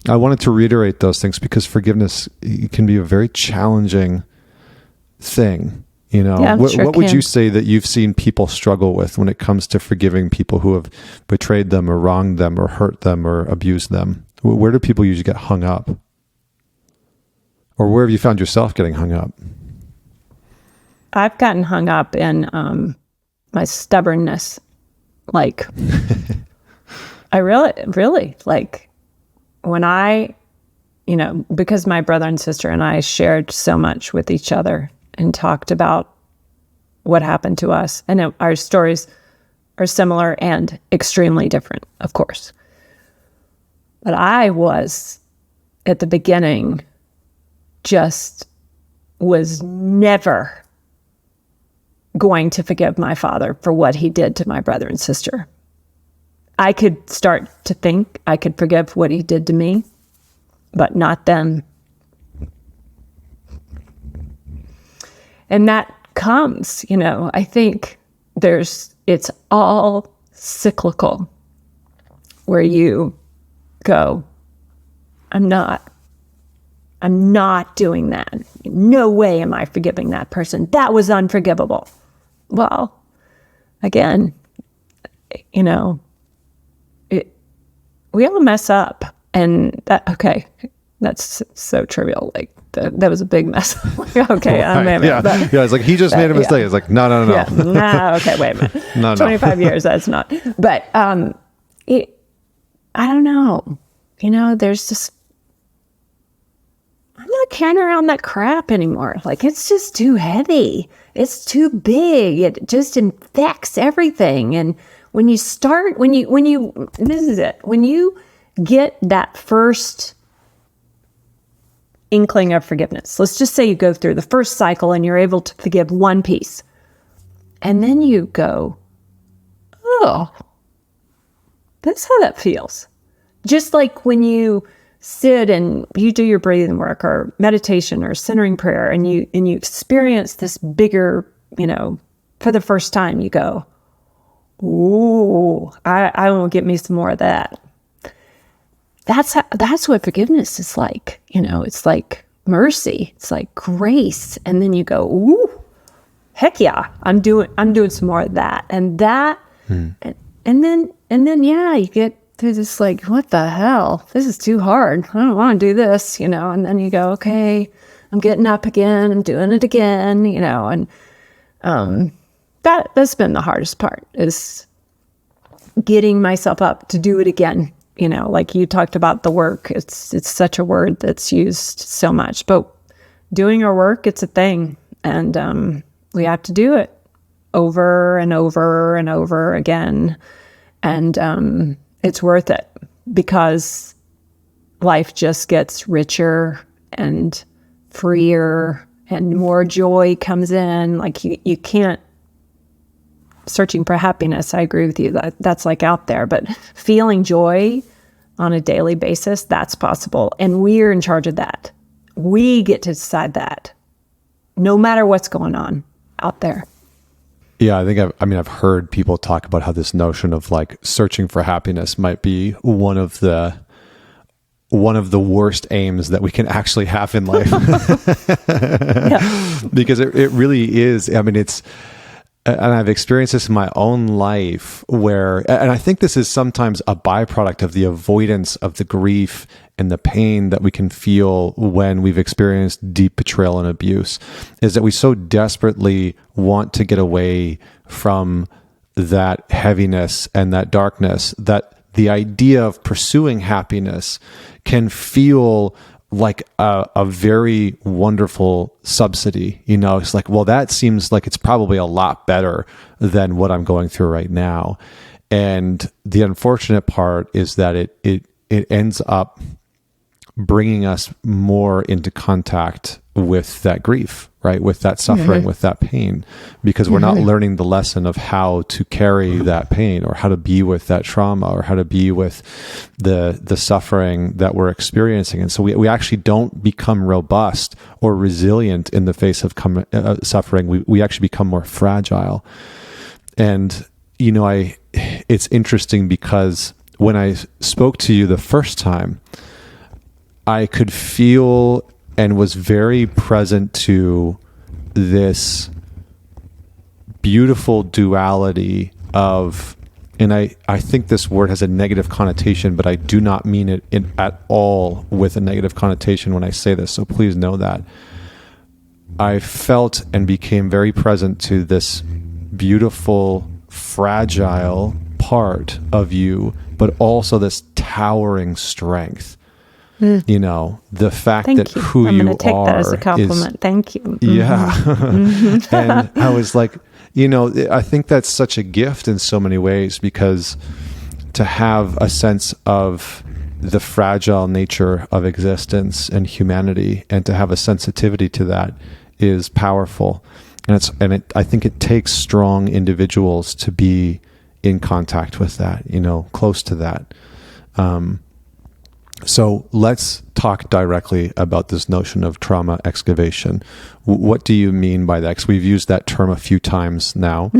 I wanted to reiterate those things, because forgiveness can be a very challenging thing. Yeah, What would you say that you've seen people struggle with when it comes to forgiving people who have betrayed them or wronged them or hurt them or abused them? Where do people usually get hung up? Or where have you found yourself getting hung up? I've gotten hung up in my stubbornness. Like, I really, like, when I, because my brother and sister and I shared so much with each other and talked about what happened to us. And our stories are similar and extremely different, of course. But I was, at the beginning, just was never going to forgive my father for what he did to my brother and sister. I could start to think I could forgive what he did to me, but not them. And that comes, I think it's all cyclical, where you go, I'm not doing that. No way am I forgiving that person. That was unforgivable. Well, again, we all mess up, and that's so trivial. Like, that was a big mess. Okay, it's like, he just made a mistake. It's like, no. Yeah, okay, wait a minute. No. 25 years, that's not. But I don't know. There's just, I'm not carrying around that crap anymore. Like, it's just too heavy. It's too big. It just infects everything. And when you this is it. When you get that first inkling of forgiveness, let's just say you go through the first cycle and you're able to forgive one piece. And then you go, oh, that's how that feels. Just like when you sit and you do your breathing work or meditation or centering prayer, and you experience this bigger, for the first time, you go, ooh, I want to get me some more of that. That's what forgiveness is like. It's like mercy. It's like grace. And then you go, ooh, heck yeah, I'm doing some more of that. And that, and then, yeah, you get through this, like, what the hell? This is too hard. I don't want to do this, and then you go, okay, I'm getting up again. I'm doing it again, and that's been the hardest part, is getting myself up to do it again. Like you talked about the work. It's such a word that's used so much, but doing our work, it's a thing. And we have to do it over and over and over again. And it's worth it, because life just gets richer and freer, and more joy comes in. Like, you can't, searching for happiness, I agree with you, that's like out there, but feeling joy on a daily basis, that's possible. And we're in charge of that. We get to decide that, no matter what's going on out there. Yeah, I think I've heard people talk about how this notion of, like, searching for happiness might be one of the worst aims that we can actually have in life. Yeah. Because it really is. I mean, and I've experienced this in my own life, and I think this is sometimes a byproduct of the avoidance of the grief and the pain that we can feel when we've experienced deep betrayal and abuse, is that we so desperately want to get away from that heaviness and that darkness, that the idea of pursuing happiness can feel like a very wonderful subsidy. It's like, well, that seems like it's probably a lot better than what I'm going through right now. And the unfortunate part is that it ends up bringing us more into contact with that grief, right? With that suffering, mm-hmm. with that pain, because we're not learning the lesson of how to carry that pain, or how to be with that trauma, or how to be with the suffering that we're experiencing. And so we actually don't become robust or resilient in the face of suffering. We actually become more fragile. And, it's interesting because when I spoke to you the first time, I could feel and was very present to this beautiful duality of, and I think this word has a negative connotation, but I do not mean it at all with a negative connotation when I say this. So please know that. I felt and became very present to this beautiful, fragile part of you, but also this towering strength. You know, the fact Thank that you. who I'm you going to take that as a are compliment. Thank you. yeah. And I was like, you know, I think that's such a gift in so many ways, because to have a sense of the fragile nature of existence and humanity, and to have a sensitivity to that, is powerful. And I think it takes strong individuals to be in contact with that, you know, close to that. So let's talk directly about this notion of trauma excavation. What do you mean by that? 'Cause we've used that term a few times now.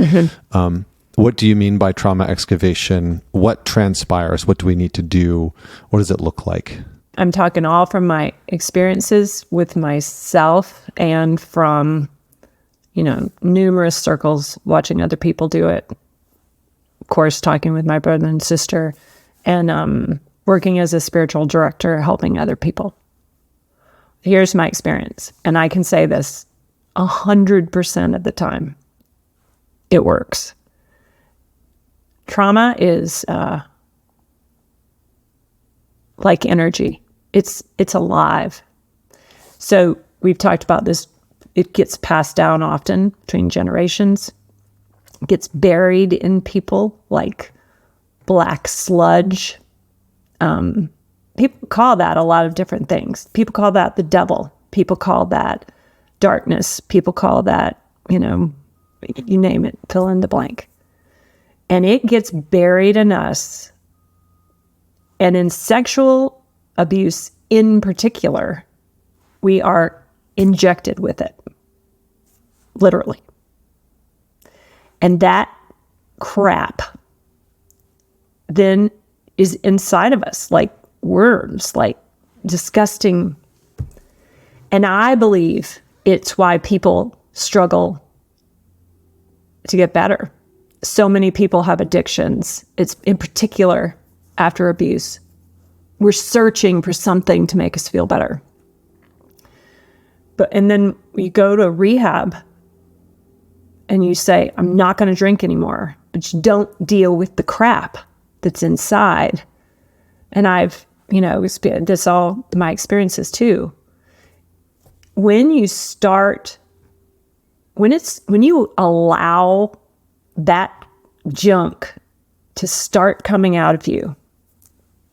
What do you mean by trauma excavation? What transpires? What do we need to do? What does it look like? I'm talking all from my experiences with myself and from, you know, numerous circles, watching other people do it. Of course, talking with my brother and sister, and working as a spiritual director, helping other people. Here's my experience, and I can say this 100% of the time. It works. Trauma is like energy. It's alive. So we've talked about this. It gets passed down often between generations. It gets buried in people like black sludge. People call that a lot of different things. People call that the devil. People call that darkness. People call that, you know, you name it, fill in the blank. And it gets buried in us. And in sexual abuse in particular, we are injected with it, literally. And that crap then is inside of us like worms, like disgusting. And I believe it's why people struggle to get better. So many people have addictions. It's in particular after abuse. We're searching for something to make us feel better. And then you go to rehab and you say, I'm not going to drink anymore, but you don't deal with the crap that's inside. And I've, you know, this all my experiences too. When you you allow that junk to start coming out of you,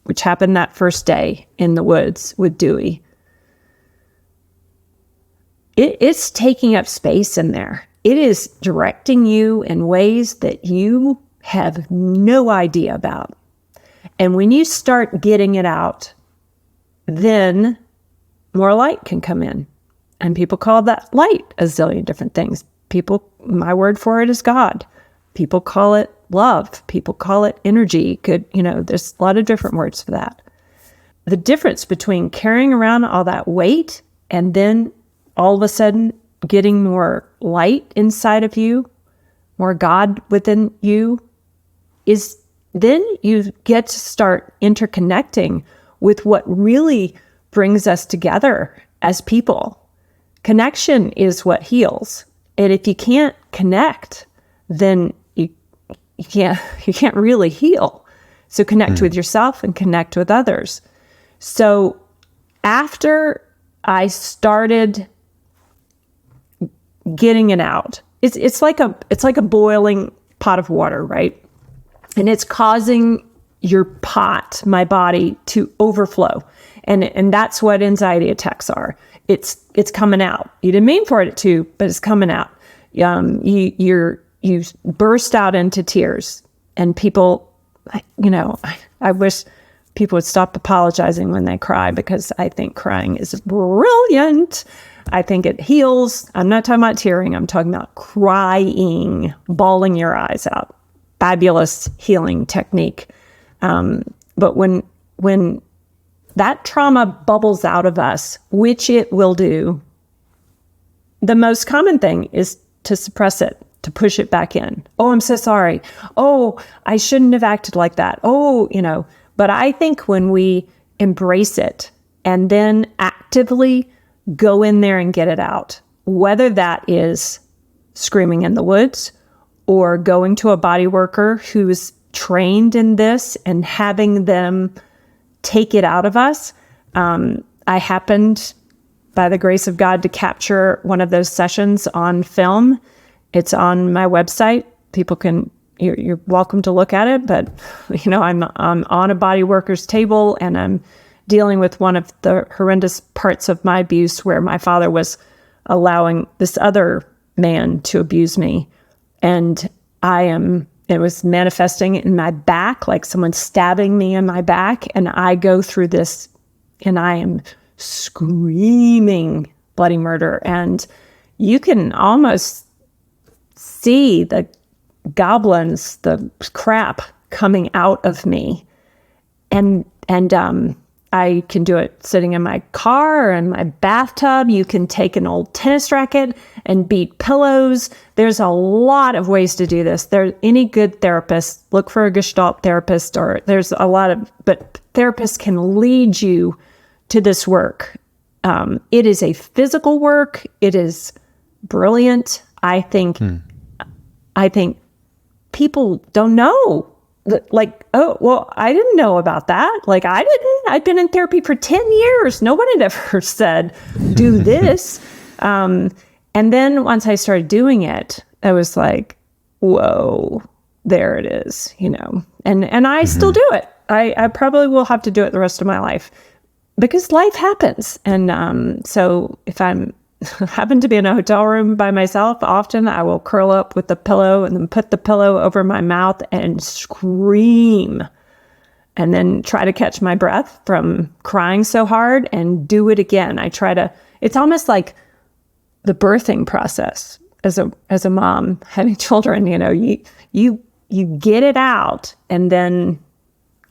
which happened that first day in the woods with Dewey, it's taking up space in there. It is directing you in ways that you have no idea about. And when you start getting it out, then more light can come in. And people call that light a zillion different things. My word for it is God. People call it love. People call it energy. There's a lot of different words for that. The difference between carrying around all that weight and then all of a sudden getting more light inside of you, more God within you, is then you get to start interconnecting with what really brings us together as people. Connection is what heals. And if you can't connect, then you can't really heal. So connect with yourself and connect with others. So after I started getting it out, it's like a boiling pot of water, right? And it's causing your pot, my body, to overflow. And that's what anxiety attacks are. It's coming out. You didn't mean for it to, but it's coming out. You burst out into tears, and people, I wish people would stop apologizing when they cry, because I think crying is brilliant. I think it heals. I'm not talking about tearing. I'm talking about crying, bawling your eyes out. fabulous healing technique. But when that trauma bubbles out of us, which it will do, the most common thing is to suppress it, to push it back in. Oh, I'm so sorry. Oh, I shouldn't have acted like that. Oh, but I think when we embrace it and then actively go in there and get it out, whether that is screaming in the woods or going to a body worker who's trained in this and having them take it out of us. I happened, by the grace of God, to capture one of those sessions on film. It's on my website. People you're welcome to look at it, but I'm on a body worker's table and I'm dealing with one of the horrendous parts of my abuse where my father was allowing this other man to abuse me. And it was manifesting in my back, like someone stabbing me in my back. And I go through this and I am screaming bloody murder. And you can almost see the goblins, the crap coming out of me. And I can do it sitting in my car or in my bathtub. You can take an old tennis racket and beat pillows. There's a lot of ways to do this. Any good therapist, look for a Gestalt therapist, or there's a lot of, but therapists can lead you to this work. It is a physical work. It is brilliant. I think people don't know. Like, oh, well, I didn't know about that. Like, I didn't. I'd been in therapy for 10 years. No one had ever said, do this. And then once I started doing it, I was like, whoa, there it is, And I still do it. I probably will have to do it the rest of my life because life happens. And so if I'm happen to be in a hotel room by myself, often I will curl up with the pillow and then put the pillow over my mouth and scream and then try to catch my breath from crying so hard and do it again. It's almost like the birthing process as a mom having children, you get it out and then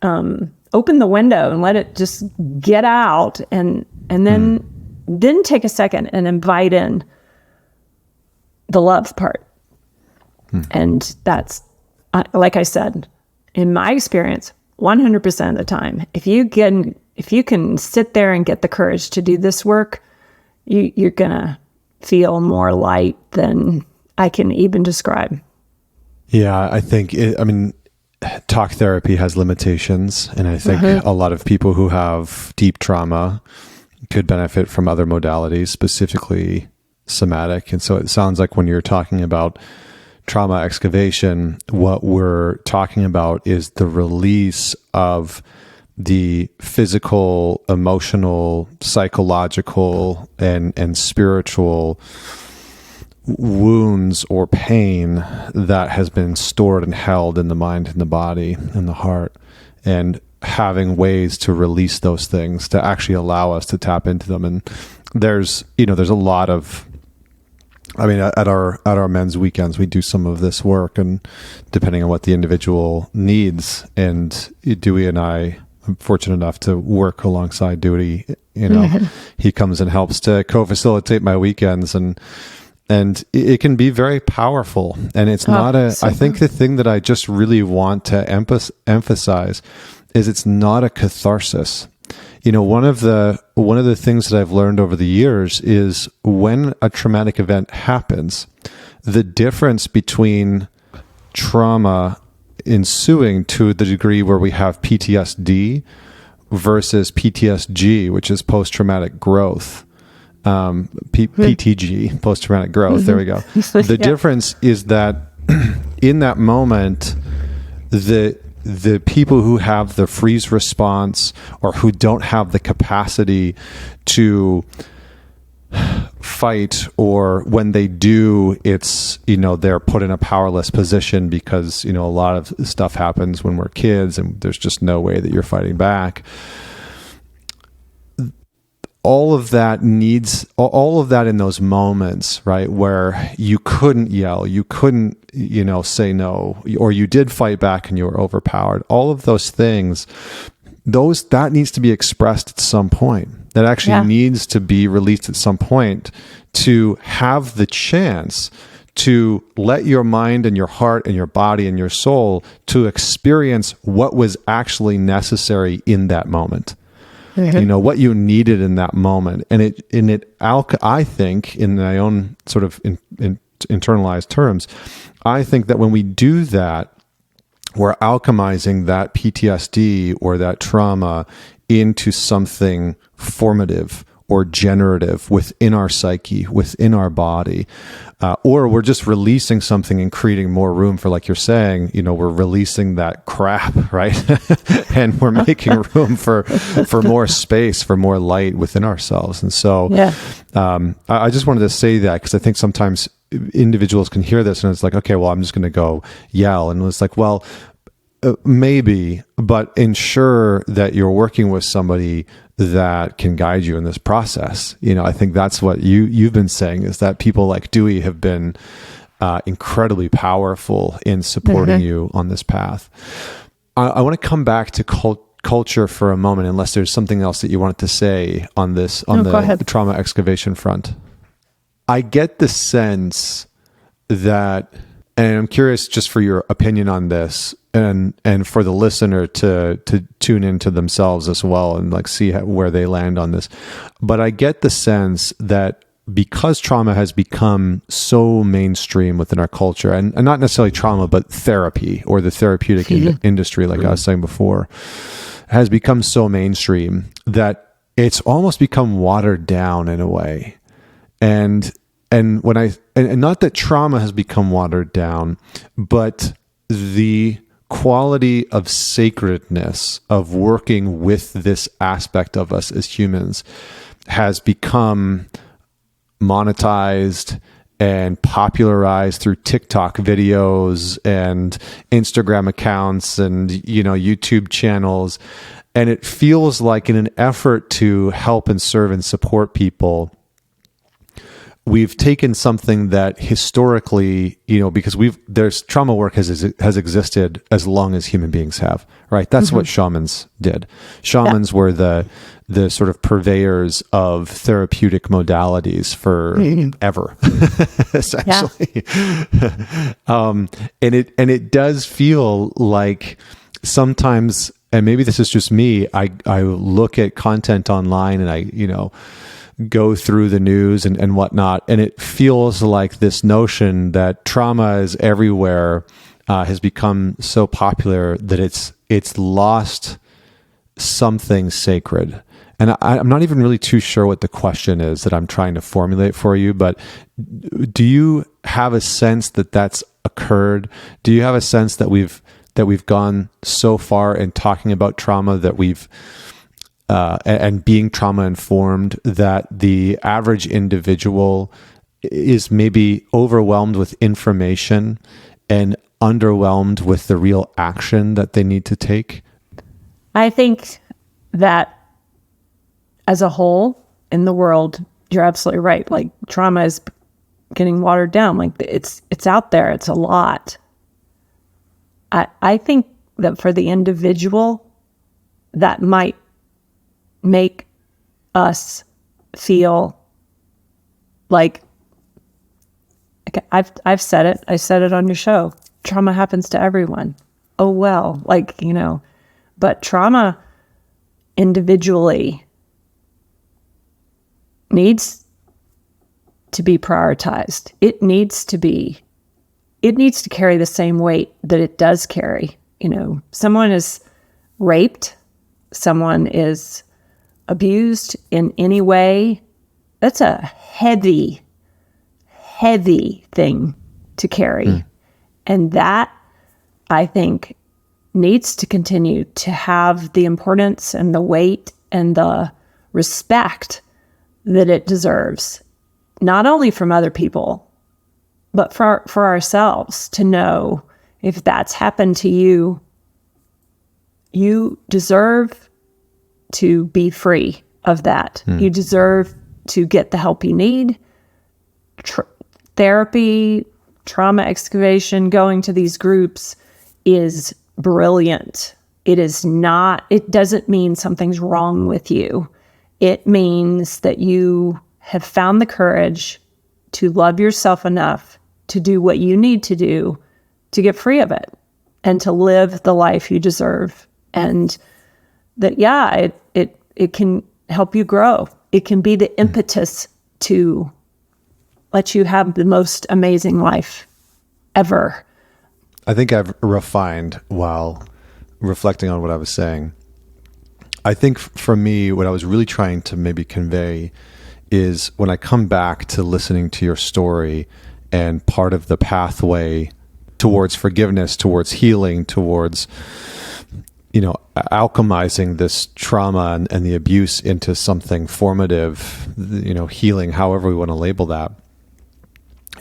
open the window and let it just get out and then take a second and invite in the love part. And that's, like I said, in my experience, 100% of the time, if you can sit there and get the courage to do this work, you're going to feel more light than I can even describe. Yeah, I think, talk therapy has limitations. And I think a lot of people who have deep trauma could benefit from other modalities, specifically somatic. And so it sounds like when you're talking about trauma excavation, what we're talking about is the release of the physical, emotional, psychological, and spiritual wounds or pain that has been stored and held in the mind and the body and the heart. And having ways to release those things to actually allow us to tap into them. And there's a lot of, at our men's weekends, we do some of this work, and depending on what the individual needs, and Dewey and I'm fortunate enough to work alongside Dewey, he comes and helps to co-facilitate my weekends, and it can be very powerful. And it's I think the thing that I just really want to emphasize is it's not a catharsis. One of the things that I've learned over the years is when a traumatic event happens, the difference between trauma ensuing to the degree where we have PTSD versus PTSG, which is post-traumatic growth, PTG, post-traumatic growth. There we go. The difference is that in that moment, the people who have the freeze response or who don't have the capacity to fight, or when they do, it's, they're put in a powerless position because, a lot of stuff happens when we're kids and there's just no way that you're fighting back. all of that in those moments, right, where you couldn't yell, you couldn't, say no, or you did fight back and you were overpowered. All of those things, that needs to be expressed at some point. That actually needs to be released at some point to have the chance to let your mind and your heart and your body and your soul to experience what was actually necessary in that moment. What you needed in that moment. And I think, in my own sort of internalized terms, I think that when we do that, we're alchemizing that PTSD or that trauma into something formative or generative within our psyche, within our body, or we're just releasing something and creating more room for, like you're saying, we're releasing that crap, right? And we're making room for more space, for more light within ourselves. And so I just wanted to say that, because I think sometimes individuals can hear this and it's like, okay, well, I'm just going to go yell. And it's like, well, maybe, but ensure that you're working with somebody that can guide you in this process. I think that's what you've been saying, is that people like Dewey have been incredibly powerful in supporting you on this path. I want to come back to culture for a moment, unless there's something else that you wanted to say on this, the trauma excavation front. I get the sense that, and I'm curious just for your opinion on this, and for the listener to tune into themselves as well and like see where they land on this. But I get the sense that because trauma has become so mainstream within our culture, and not necessarily trauma, but therapy or the therapeutic industry, like I was saying before, has become so mainstream that it's almost become watered down in a way. And not that trauma has become watered down, but the quality of sacredness of working with this aspect of us as humans has become monetized and popularized through TikTok videos and Instagram accounts and, YouTube channels. And it feels like, in an effort to help and serve and support people, we've taken something that historically, because there's trauma work has existed as long as human beings have, right? That's what shamans did. Shamans were the sort of purveyors of therapeutic modalities for ever, essentially. And it does feel like sometimes, and maybe this is just me, I look at content online and I go through the news and whatnot, and it feels like this notion that trauma is everywhere has become so popular that it's lost something sacred. And I'm not even really too sure what the question is that I'm trying to formulate for you, but do you have a sense that that's occurred? Do you have a sense that we've gone so far in talking about trauma that we've and being trauma informed, that the average individual is maybe overwhelmed with information and underwhelmed with the real action that they need to take? I think that as a whole in the world, you're absolutely right. Like, trauma is getting watered down. Like, it's out there. It's a lot. I think that for the individual, that might make us feel like, okay, I've said it. I said it on your show. Trauma happens to everyone. Oh, well, but trauma individually needs to be prioritized. It needs to carry the same weight that it does carry. Someone is raped, someone is abused in any way. That's a heavy, heavy thing to carry. And that, I think, needs to continue to have the importance and the weight and the respect that it deserves, not only from other people, but for ourselves, to know if that's happened to you, you deserve to be free. of that. You deserve to get the help you need. Therapy, trauma excavation, going to these groups is brilliant. It doesn't mean something's wrong with you. It means that you have found the courage to love yourself enough to do what you need to do to get free of it and to live the life you deserve. And that, it can help you grow. It can be the impetus to let you have the most amazing life ever. I think I've refined while reflecting on what I was saying. I think for me, what I was really trying to maybe convey is when I come back to listening to your story and part of the pathway towards forgiveness, towards healing, towards, alchemizing this trauma and the abuse into something formative, healing, however we want to label that.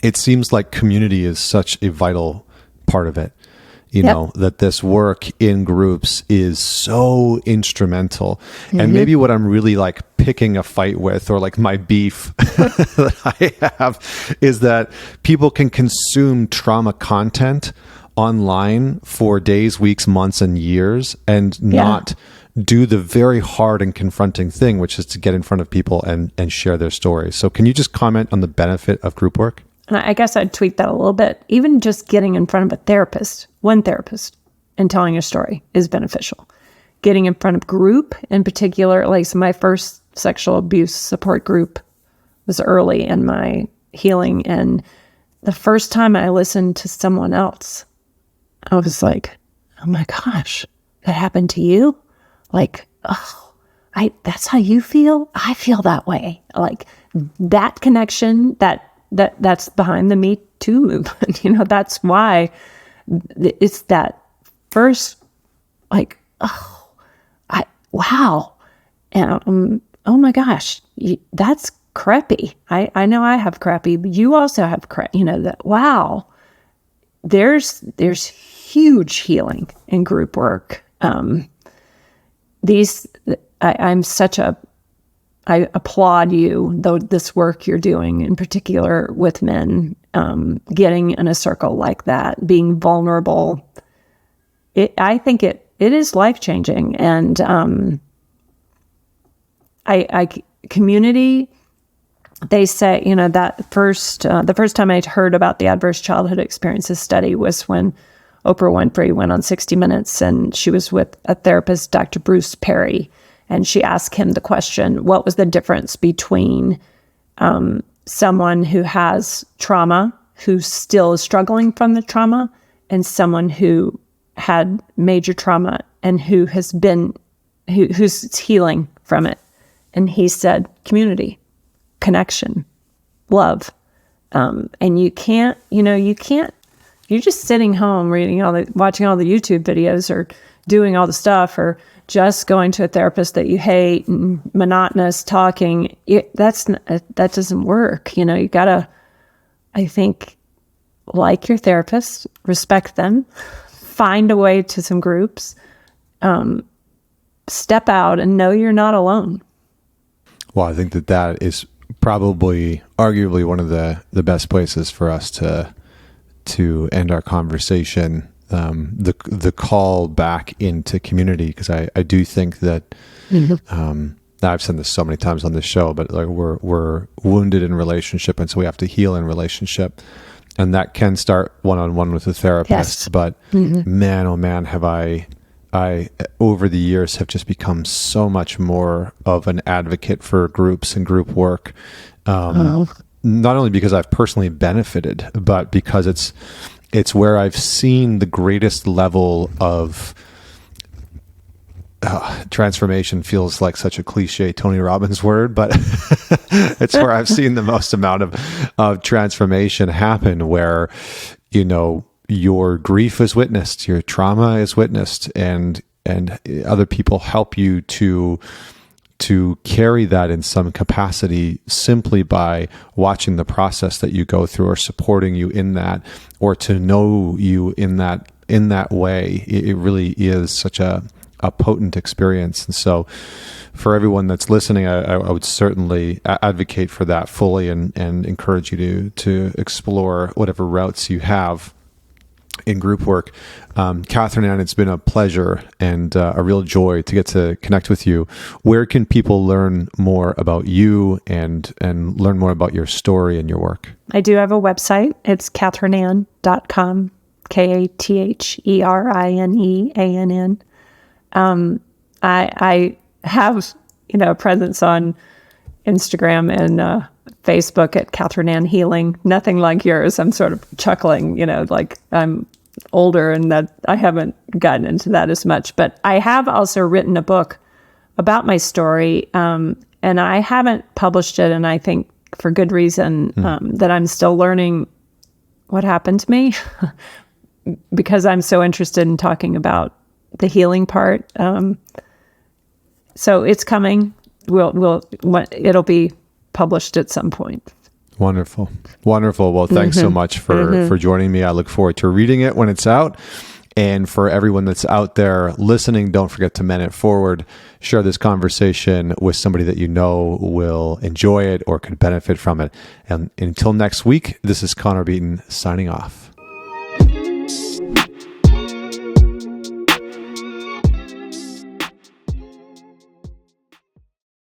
It seems like community is such a vital part of it. That this work in groups is so instrumental. And maybe what I'm really like picking a fight with, or like my beef that I have, is that people can consume trauma content online for days, weeks, months, and years and not do the very hard and confronting thing, which is to get in front of people and share their stories. So can you just comment on the benefit of group work? And I guess I'd tweak that a little bit. Even just getting in front of one therapist, and telling your story is beneficial. Getting in front of group in particular, like so my first sexual abuse support group was early in my healing. And the first time I listened to someone else, I was like, oh my gosh, that happened to you? Like, that's how you feel? I feel that way. Like that connection, that's behind the Me Too movement. That's why it's that first, like, wow. And, oh my gosh, that's crappy. I know I have crappy, but you also have crappy, that, wow, there's huge healing in group work. I applaud you, though, this work you're doing, in particular with men, getting in a circle like that, being vulnerable. I think it is life-changing. And community, they say, that the first time I heard about the adverse childhood experiences study was when Oprah Winfrey went on 60 Minutes, and she was with a therapist, Dr. Bruce Perry. And she asked him the question, what was the difference between someone who has trauma, who still is struggling from the trauma, and someone who had major trauma and who's healing from it? And he said, community, connection, love. And you can't, you're just sitting home watching all the YouTube videos or doing all the stuff, or just going to a therapist that you hate and monotonous talking. That doesn't work. You gotta, I think, like your therapist, respect them, find a way to some groups, step out and know you're not alone. Well, I think that is probably arguably one of the best places for us to end our conversation. The call back into community, because I do think that I've said this so many times on this show, but like we're wounded in relationship, and so we have to heal in relationship, and that can start one-on-one with a therapist. Yes. But man, oh man, have I over the years have just become so much more of an advocate for groups and group work. Not only because I've personally benefited, but because it's where I've seen the greatest level of transformation. Feels like such a cliche Tony Robbins word, but it's where I've seen the most amount of transformation happen, where, your grief is witnessed, your trauma is witnessed, and other people help you to carry that in some capacity simply by watching the process that you go through, or supporting you in that, or to know you in that way. It really is such a a potent experience. And so for everyone that's listening, I would certainly advocate for that fully and encourage you to explore whatever routes you have in group work. Katherine Ann, it's been a pleasure and a real joy to get to connect with you. Where can people learn more about you and learn more about your story and your work? I do have a website. It's katherineann.com, KATHERINEANN. I have, a presence on Instagram and Facebook at Katherine Ann Healing. Nothing like yours. I'm sort of chuckling, like I'm older and that I haven't gotten into that as much. But I have also written a book about my story, and I haven't published it, and I think for good reason, that I'm still learning what happened to me because I'm so interested in talking about the healing part. So it's coming. It'll be published at some point. Wonderful. Well, thanks so much for joining me. I look forward to reading it when it's out. And for everyone that's out there listening, don't forget to Men It Forward. Share this conversation with somebody that you know will enjoy it or could benefit from it. And until next week, this is Connor Beaton signing off.